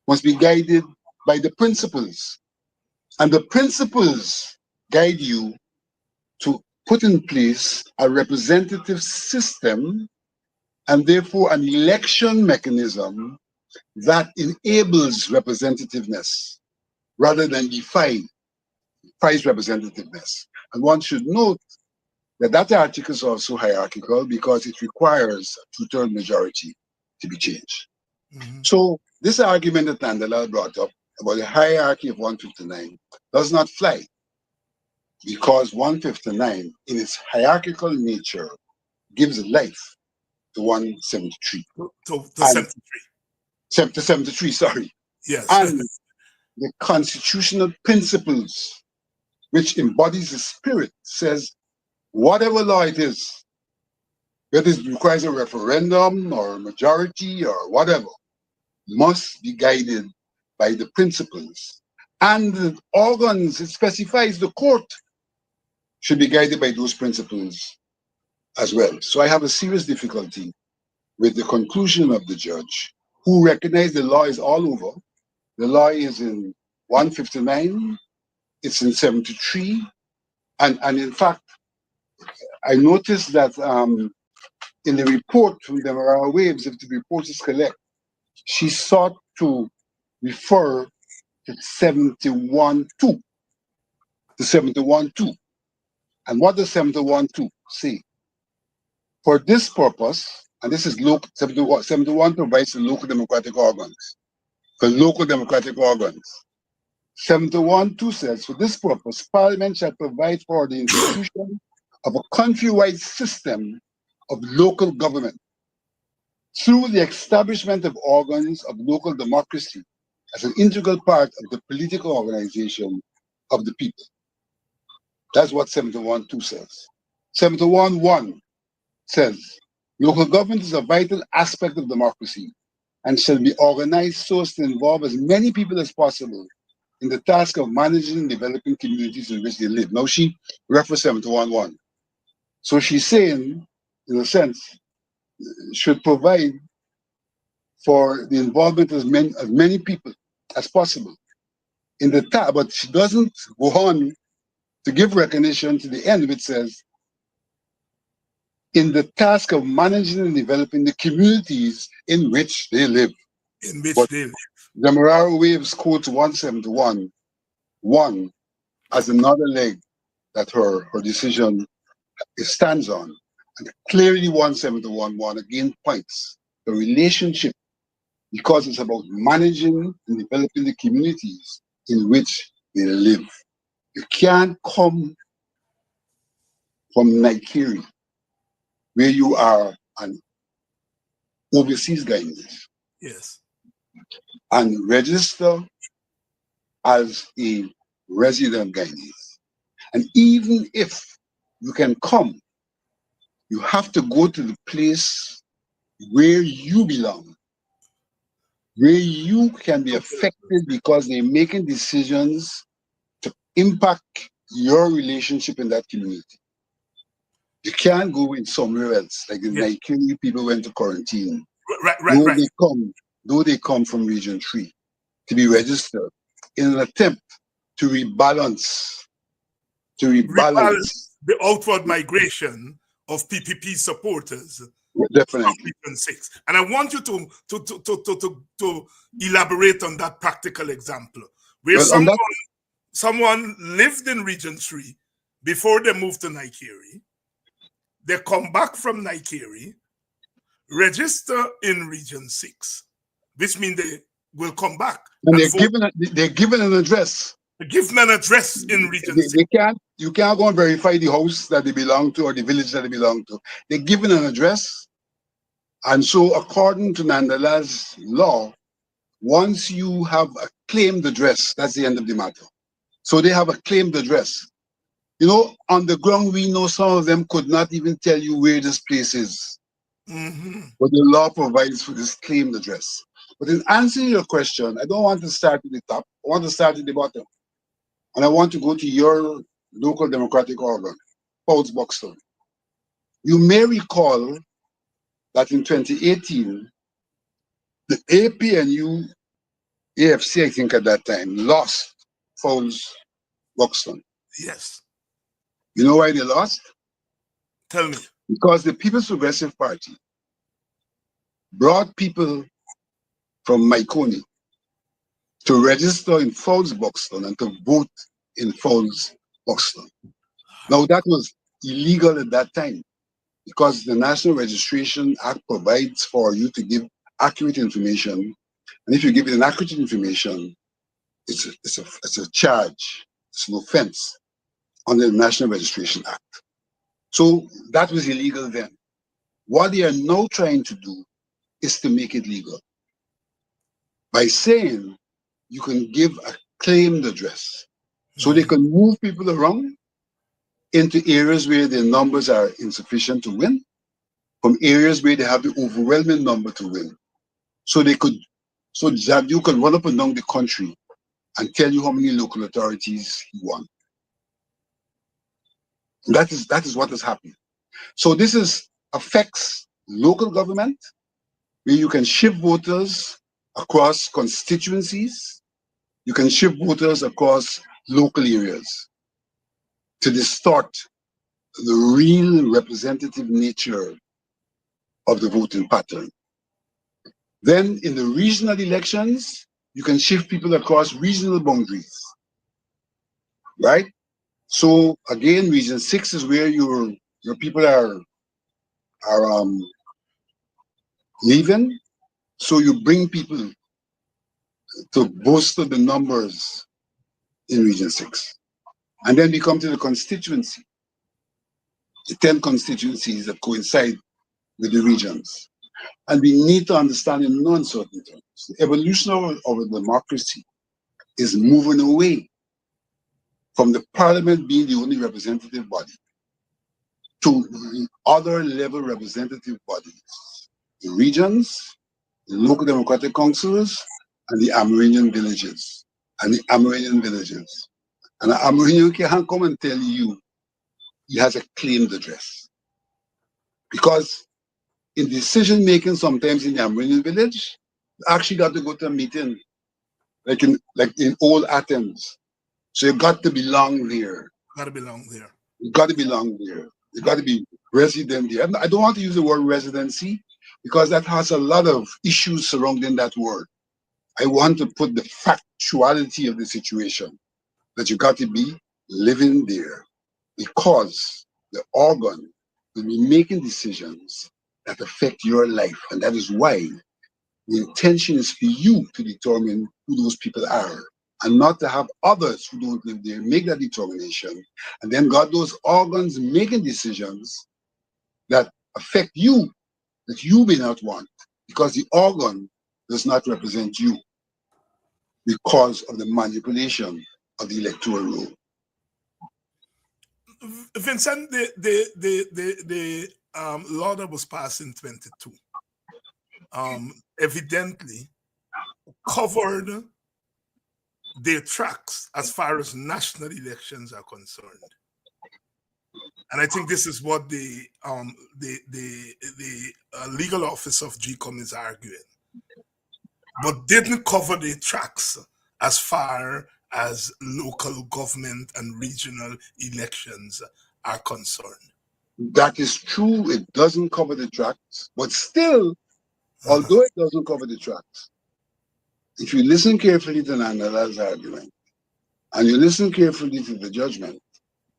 must be guided by the principles. And the principles guide you to put in place a representative system and therefore an election mechanism that enables representativeness rather than defies representativeness. And one should note that that article is also hierarchical because it requires a two-thirds majority to be changed. So this argument that Tandela brought up about the hierarchy of 159 does not fly, because 159 in its hierarchical nature gives life to 173. To And 73. to 73, sorry. Yes. And the constitutional principles which embodies the spirit says whatever law it is, whether it requires a referendum or a majority or whatever, must be guided by the principles. And the organs, it specifies the court, should be guided by those principles as well. So I have a serious difficulty with the conclusion of the judge, who recognized the law is all over. The law is in 159, it's in 73, and in fact, I noticed that in the report from the Demerara Waves, if the report is correct, she sought to refer to 71.2, to 71.2. And what does 71.2 say? For this purpose, and this is local, 71 provides the local democratic organs. For local democratic organs. 71.2 says, for this purpose, Parliament shall provide for the institution of a countrywide system of local government through the establishment of organs of local democracy as an integral part of the political organization of the people. That's what 71.2 says. 71.1 says, local government is a vital aspect of democracy and shall be organized so as to involve as many people as possible in the task of managing and developing communities in which they live. Now she refers 71.1. So she's saying, in a sense, should provide for the involvement of as many people as possible in the task, but she doesn't go on to give recognition to the end, which says, in the task of managing and developing the communities in which they live. In which but they live. The Demerara Waves quotes 171.1 as another leg that her decision stands on. And clearly 171.1 again points the relationship, because it's about managing and developing the communities in which they live. You can't come from Nigeria, where you are an overseas Guyanese, Yes. and register as a resident Guyanese. And even if you can come, you have to go to the place where you belong, where you can be affected because they're making decisions to impact your relationship in that community. You can't go in somewhere else, like the Nigerian people went to quarantine. Right. Though they come from Region 3 to be registered in an attempt to rebalance the outward migration of PPP supporters. Definitely. Region 6. And I want you to elaborate on that practical example where someone lived in Region 3 before they moved to Nigeria. They come back from Nigeria, register in Region 6, which means they will come back. And they're given an address. Give them an address in Region 6. They can't. You can't go and verify the house that they belong to or the village that they belong to. They're given an address, and so according to Nandala's law, once you have a claimed address, that's the end of the matter. So they have a claimed address. You know, on the ground, we know some of them could not even tell you where this place is. But the law provides for this claimed address. But in answering your question, I don't want to start at the top. I want to start at the bottom. And I want to go to your local democratic organ, Fouls Buxton. You may recall that in 2018, the APNU, AFC, I think at that time, lost Fouls Buxton. Yes. You know why they lost? Tell me. Because the People's Progressive Party brought people from Maikoni to register in Fouls Buxton and to vote in Fouls Buxton. Now that was illegal at that time because the National Registration Act provides for you to give accurate information, and if you give inaccurate information, it's a charge, it's an offense under the National Registration Act. So that was illegal then. What they are now trying to do is to make it legal by saying you can give a claimed address. So they can move people around into areas where their numbers are insufficient to win, from areas where they have the overwhelming number to win. So that you can run up and down the country and tell you how many local authorities you want. That is what is happening. So this affects local government, where you can shift voters across constituencies, you can shift voters across local areas to distort the real representative nature of the voting pattern. Then in the regional elections, you can shift people across regional boundaries, right? So again, Region 6 is where your people are leaving. So you bring people to bolster the numbers in Region 6. And then we come to the constituency, the 10 constituencies that coincide with the regions. And we need to understand in non-certain terms, the evolution of a democracy is moving away from the parliament being the only representative body to other level representative bodies, the regions, the local democratic councils, and the Amerindian villages. And the Amerindian can come and tell you he has a claimed address. Because in decision making, sometimes in the Amerindian village, you actually got to go to a meeting, like in old Athens. So you got to belong there. Got to belong there. You got to belong there. You got to be resident there. I don't want to use the word residency because that has a lot of issues surrounding that word. I want to put the factuality of the situation, that you got to be living there because the organ will be making decisions that affect your life. And that is why the intention is for you to determine who those people are and not to have others who don't live there make that determination. And then got those organs making decisions that affect you, that you may not want, because the organ does not represent you because of the manipulation of the electoral roll. Vincent, the law that was passed in 22 evidently covered their tracks as far as national elections are concerned. And I think this is what the legal office of GECOM is arguing, but didn't cover the tracks as far as local government and regional elections are concerned. That is true. It doesn't cover the tracks, but still, although it doesn't cover the tracks, if you listen carefully to Nandala's argument and you listen carefully to the judgment,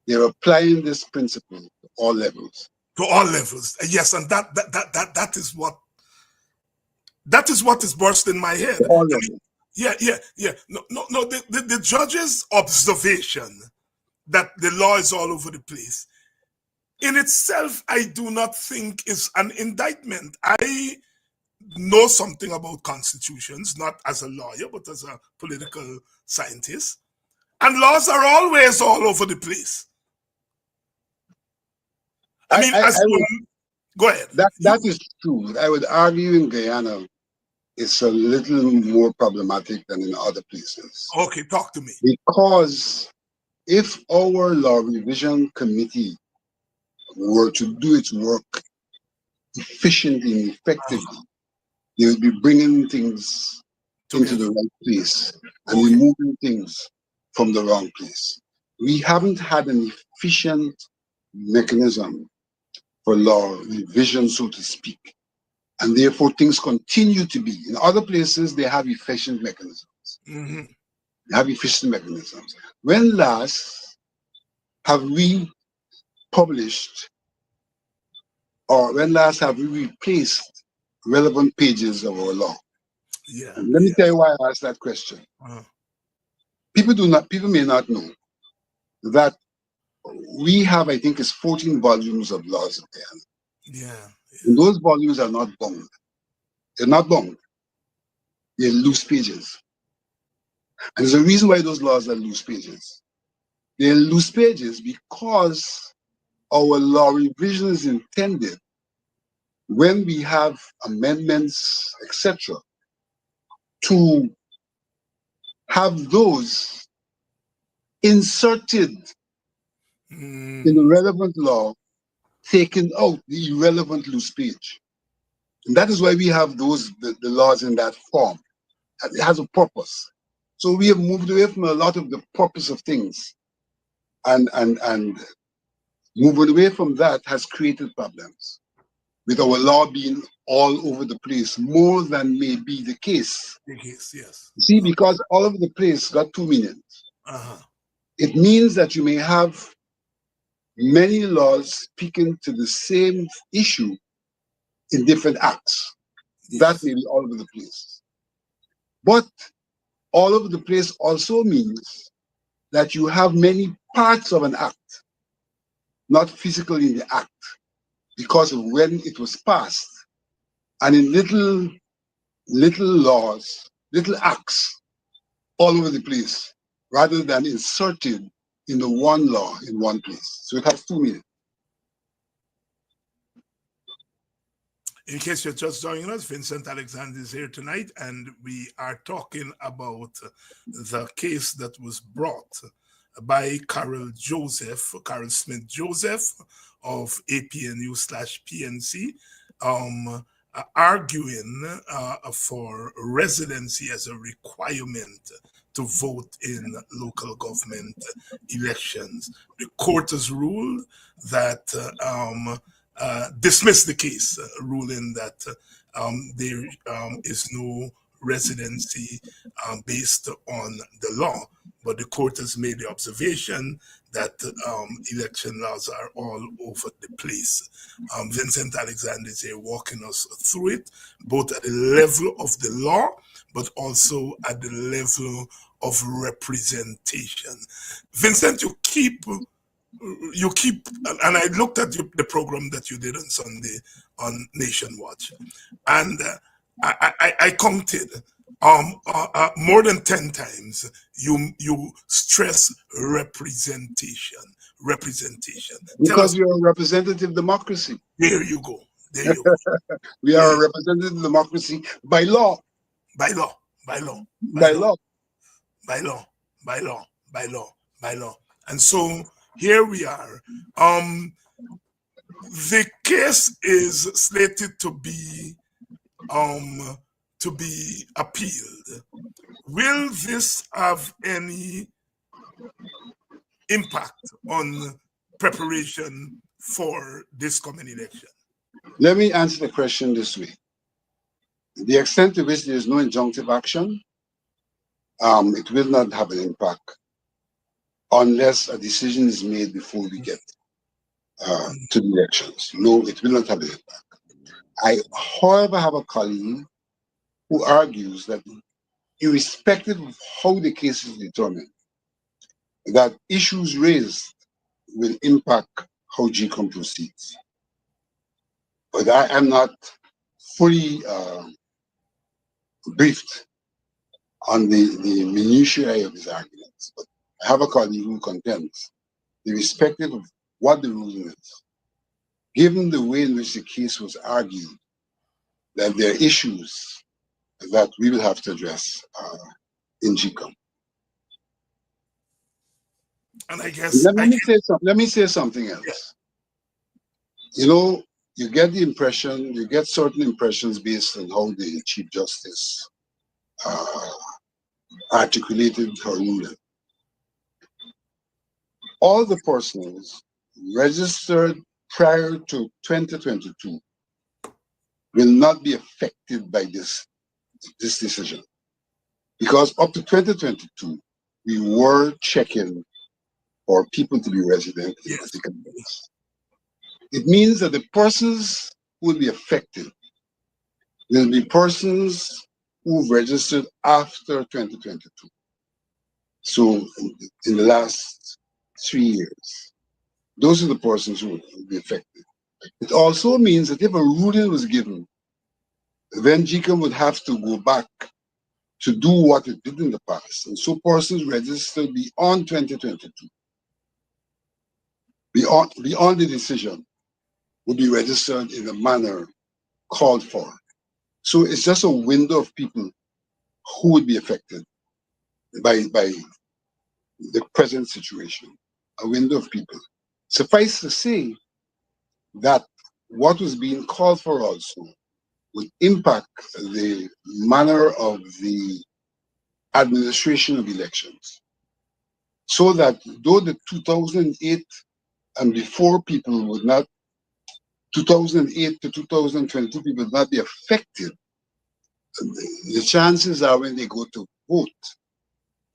they're applying this principle to all levels. To all levels, yes, and that is what is bursting my head. To all levels. Yeah. No. The judge's observation that the law is all over the place in itself, I do not think is an indictment. I know something about constitutions, not as a lawyer, but as a political scientist. And laws are always all over the place. I mean, I as would, go ahead. that is true. I would argue in Guyana it's a little more problematic than in other places. Okay, talk to me. Because if our law revision committee were to do its work efficiently and effectively, they would be bringing things into the right place and removing things from the wrong place. We haven't had an efficient mechanism for law revision, so to speak. And therefore, things continue to be. In other places, they have efficient mechanisms. They have efficient mechanisms. When last have we published, or when last have we replaced relevant pages of our law? And let me tell you why I asked that question. People may not know that we have, I think, it's 14 volumes of laws there. And those volumes are not bound. They're not bound. They're loose pages. And there's a reason why those laws are loose pages. They're loose pages because our law revision is intended when we have amendments, etc., to have those inserted in the relevant law, taken out the irrelevant loose page. And that is why we have the laws in that form. It has a purpose. So we have moved away from a lot of the purpose of things. And moving away from that has created problems, with our law being all over the place, more than may be the case. Yes. See, because all over the place got 2 meanings. It means that you may have many laws speaking to the same issue in different acts. That may be all over the place. But all over the place also means that you have many parts of an act, not physically in the act, because of when it was passed, and in little laws, little acts all over the place, rather than inserted in the one law in one place. So it has 2 meanings. In case you're just joining us, Vincent Alexander is here tonight, and we are talking about the case that was brought by Carol Smith Joseph of APNU/PNC, arguing for residency as a requirement to vote in local government elections. The court has ruled that dismissed the case, ruling that there is no residency based on the law. But the court has made the observation that election laws are all over the place. Vincent Alexander is here walking us through it, both at the level of the law, but also at the level of representation. Vincent, you keep, and I looked at the program that you did on Sunday on Nation Watch, and I counted more than 10 times you stress representation. Because we are a representative democracy. There you go. We are a representative democracy by law. By law. And so here we are. The case is slated to be appealed. Will this have any impact on preparation for this coming election? Let me answer the question this way. The extent to which there is no injunctive action, it will not have an impact unless a decision is made before we get to the elections. No, it will not have an impact. I, however, have a colleague who argues that irrespective of how the case is determined, that issues raised will impact how GECOM proceeds. But I am not fully briefed on the minutiae of his arguments. But I have a colleague who contends, irrespective of what the ruling is, given the way in which the case was argued, that there are issues that we will have to address in GECOM. And I guess Let me say something else. You know, you get the impression, you get certain impressions based on how the Chief Justice articulated her ruling. All the persons registered prior to 2022 will not be affected by this decision. Because up to 2022, we were checking for people to be resident in particular place. It means that the persons who will be affected will be persons who registered after 2022. So in the last 3 years, those are the persons who will be affected. It also means that if a ruling was given, then GECOM would have to go back to do what it did in the past. And so persons registered beyond 2022, beyond the decision, would be registered in the manner called for. So it's just a window of people who would be affected by the present situation, a window of people. Suffice to say that what was being called for also would impact the manner of the administration of elections. So that though the 2008 and before people would not, 2008 to 2022 people would not be affected, the chances are when they go to vote,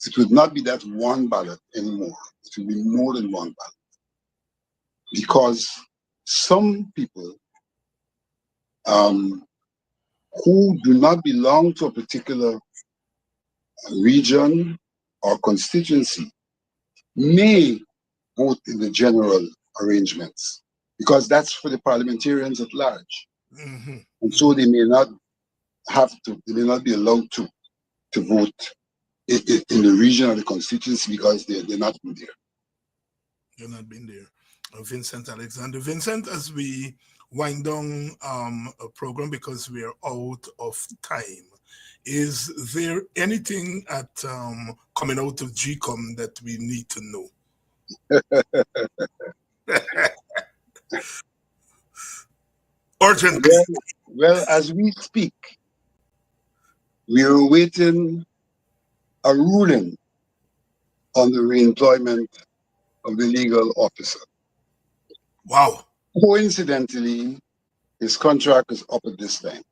it would not be that one ballot anymore. It will be more than one ballot. Because some people who do not belong to a particular region or constituency may vote in the general arrangements, because that's for the parliamentarians at large. Mm-hmm. And so they may not they may not be allowed to vote in the region or the constituency because they're not been there. You're not been there. Vincent Alexander. Vincent, as we wind down a program because we are out of time, is there anything at coming out of GECOM that we need to know? Urgently. Well, as we speak, we are awaiting a ruling on the reemployment of the legal officer. Wow. Coincidentally, his contract is up at this time.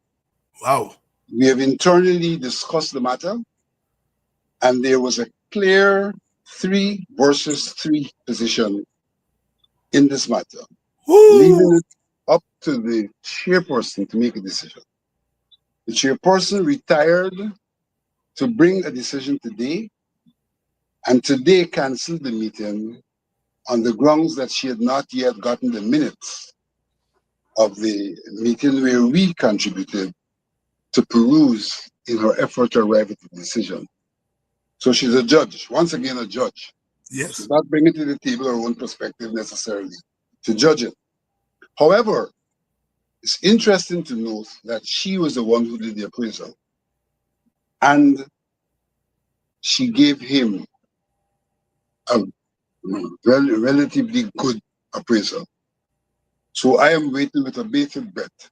Wow. We have internally discussed the matter, and there was a clear 3 versus 3 position in this matter, leaving it up to the chairperson to make a decision. The chairperson retired to bring a decision today, and today canceled the meeting on the grounds that she had not yet gotten the minutes of the meeting where we contributed to peruse in her effort to arrive at a decision. So she's a judge, once again a judge. Yes. She's not bringing to the table her own perspective necessarily to judge it. However, it's interesting to note that she was the one who did the appraisal, and she gave him a relatively good appraisal. So I am waiting with a bated breath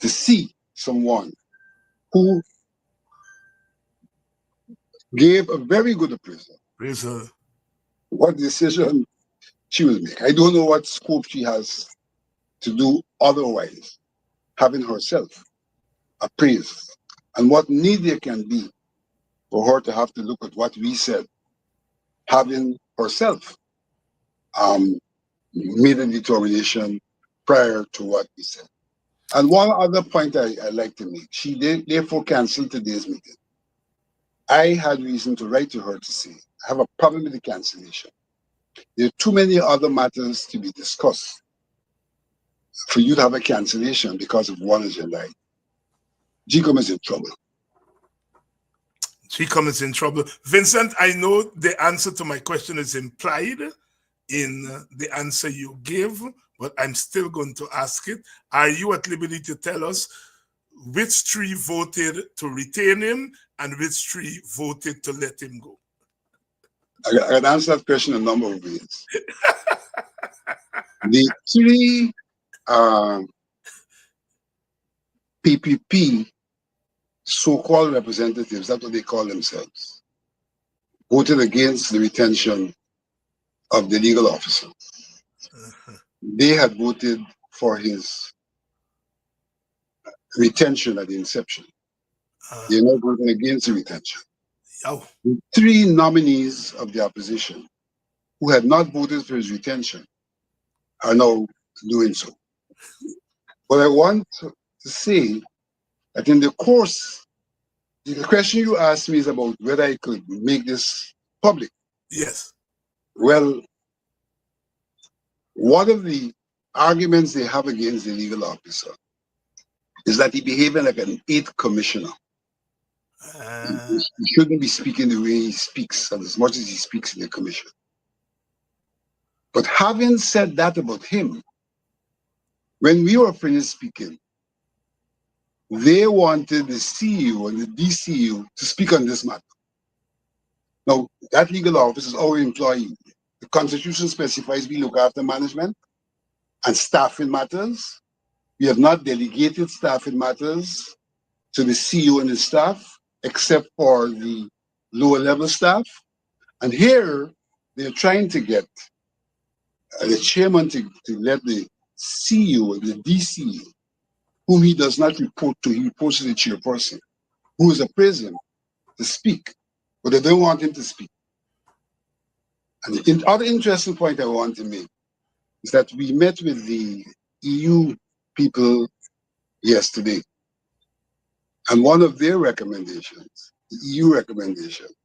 to see someone who gave a very good appraisal. What decision she will make. I don't know what scope she has to do otherwise, having herself appraised, and what need there can be for her to have to look at what we said, having herself made a determination prior to what we said. And one other point I like to make, she therefore canceled today's meeting. I had reason to write to her to say, I have a problem with the cancellation. There are too many other matters to be discussed for you to have a cancellation because of one agenda item. GECOM is in trouble. GECOM is in trouble. Vincent, I know the answer to my question is implied in the answer you give, but I'm still going to ask it. Are you at liberty to tell us which three voted to retain him and which three voted to let him go? I can answer that question a number of ways. The three PPP so-called representatives, that's what they call themselves, voted against the retention of the legal officer. They had voted for his retention at the inception. They're not voting against the retention. The three nominees of the opposition who had not voted for his retention are now doing so. But I want to say that in the course, the question you asked me is about whether I could make this public. Yes. Well, one of the arguments they have against the legal officer is that he behaving like an 8th commissioner. He shouldn't be speaking the way he speaks, and as much as he speaks in the commission. But having said that about him, when we were finished speaking, they wanted the CEO and the DCU to speak on this matter. Now, that legal office is our employee. The Constitution specifies we look after management and staffing matters. We have not delegated staffing matters to the CEO and his staff, except for the lower level staff. And here, they're trying to get the chairman to let the CEO and the DCU, whom he does not report to, he reports to the chairperson, who is appraised him, to speak, but they don't want him to speak. And the other interesting point I want to make is that we met with the EU people yesterday, and one of their recommendations, the EU recommendations,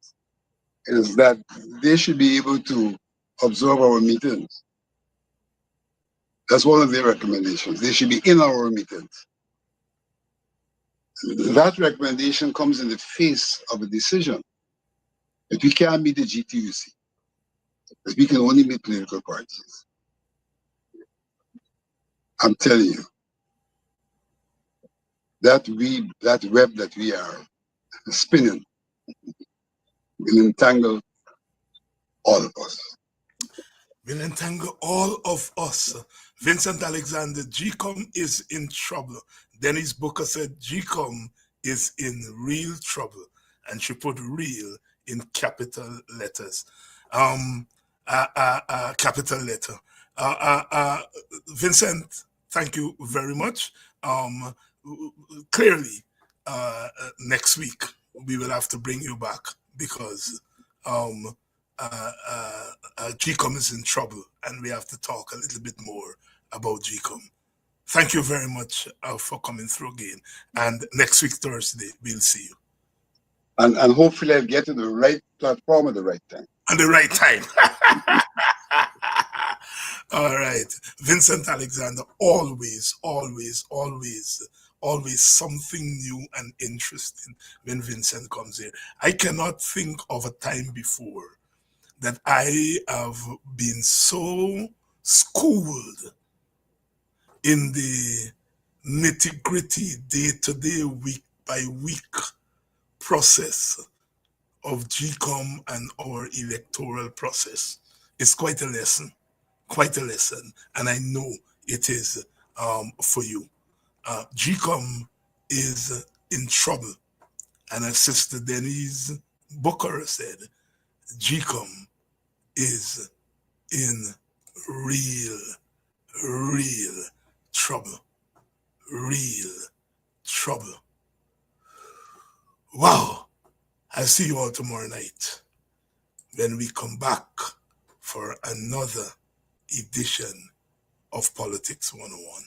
is that they should be able to observe our meetings. That's one of their recommendations. They should be in our meetings. That recommendation comes in the face of a decision that we can't meet the GTUC, that we can only meet political parties. I'm telling you, that web that we are spinning will entangle all of us. Will entangle all of us. Vincent Alexander, GECOM is in trouble. Dennis Booker said GECOM is in real trouble, and she put real in capital letters. Capital letter. Vincent, thank you very much. Clearly, next week we will have to bring you back because GECOM is in trouble, and we have to talk a little bit more about GECOM. Thank you very much for coming through again. And next week, Thursday, we'll see you. And hopefully I'll get to the right platform at the right time. At the right time. All right. Vincent Alexander, always something new and interesting when Vincent comes here. I cannot think of a time before that I have been so schooled in the nitty-gritty, day-to-day, week-by-week process of GECOM and our electoral process. It's quite a lesson, and I know it is for you. GECOM is in trouble, and as Sister Denise Booker said, GECOM is in real trouble. Wow. I'll see you all tomorrow night when we come back for another edition of Politics 101.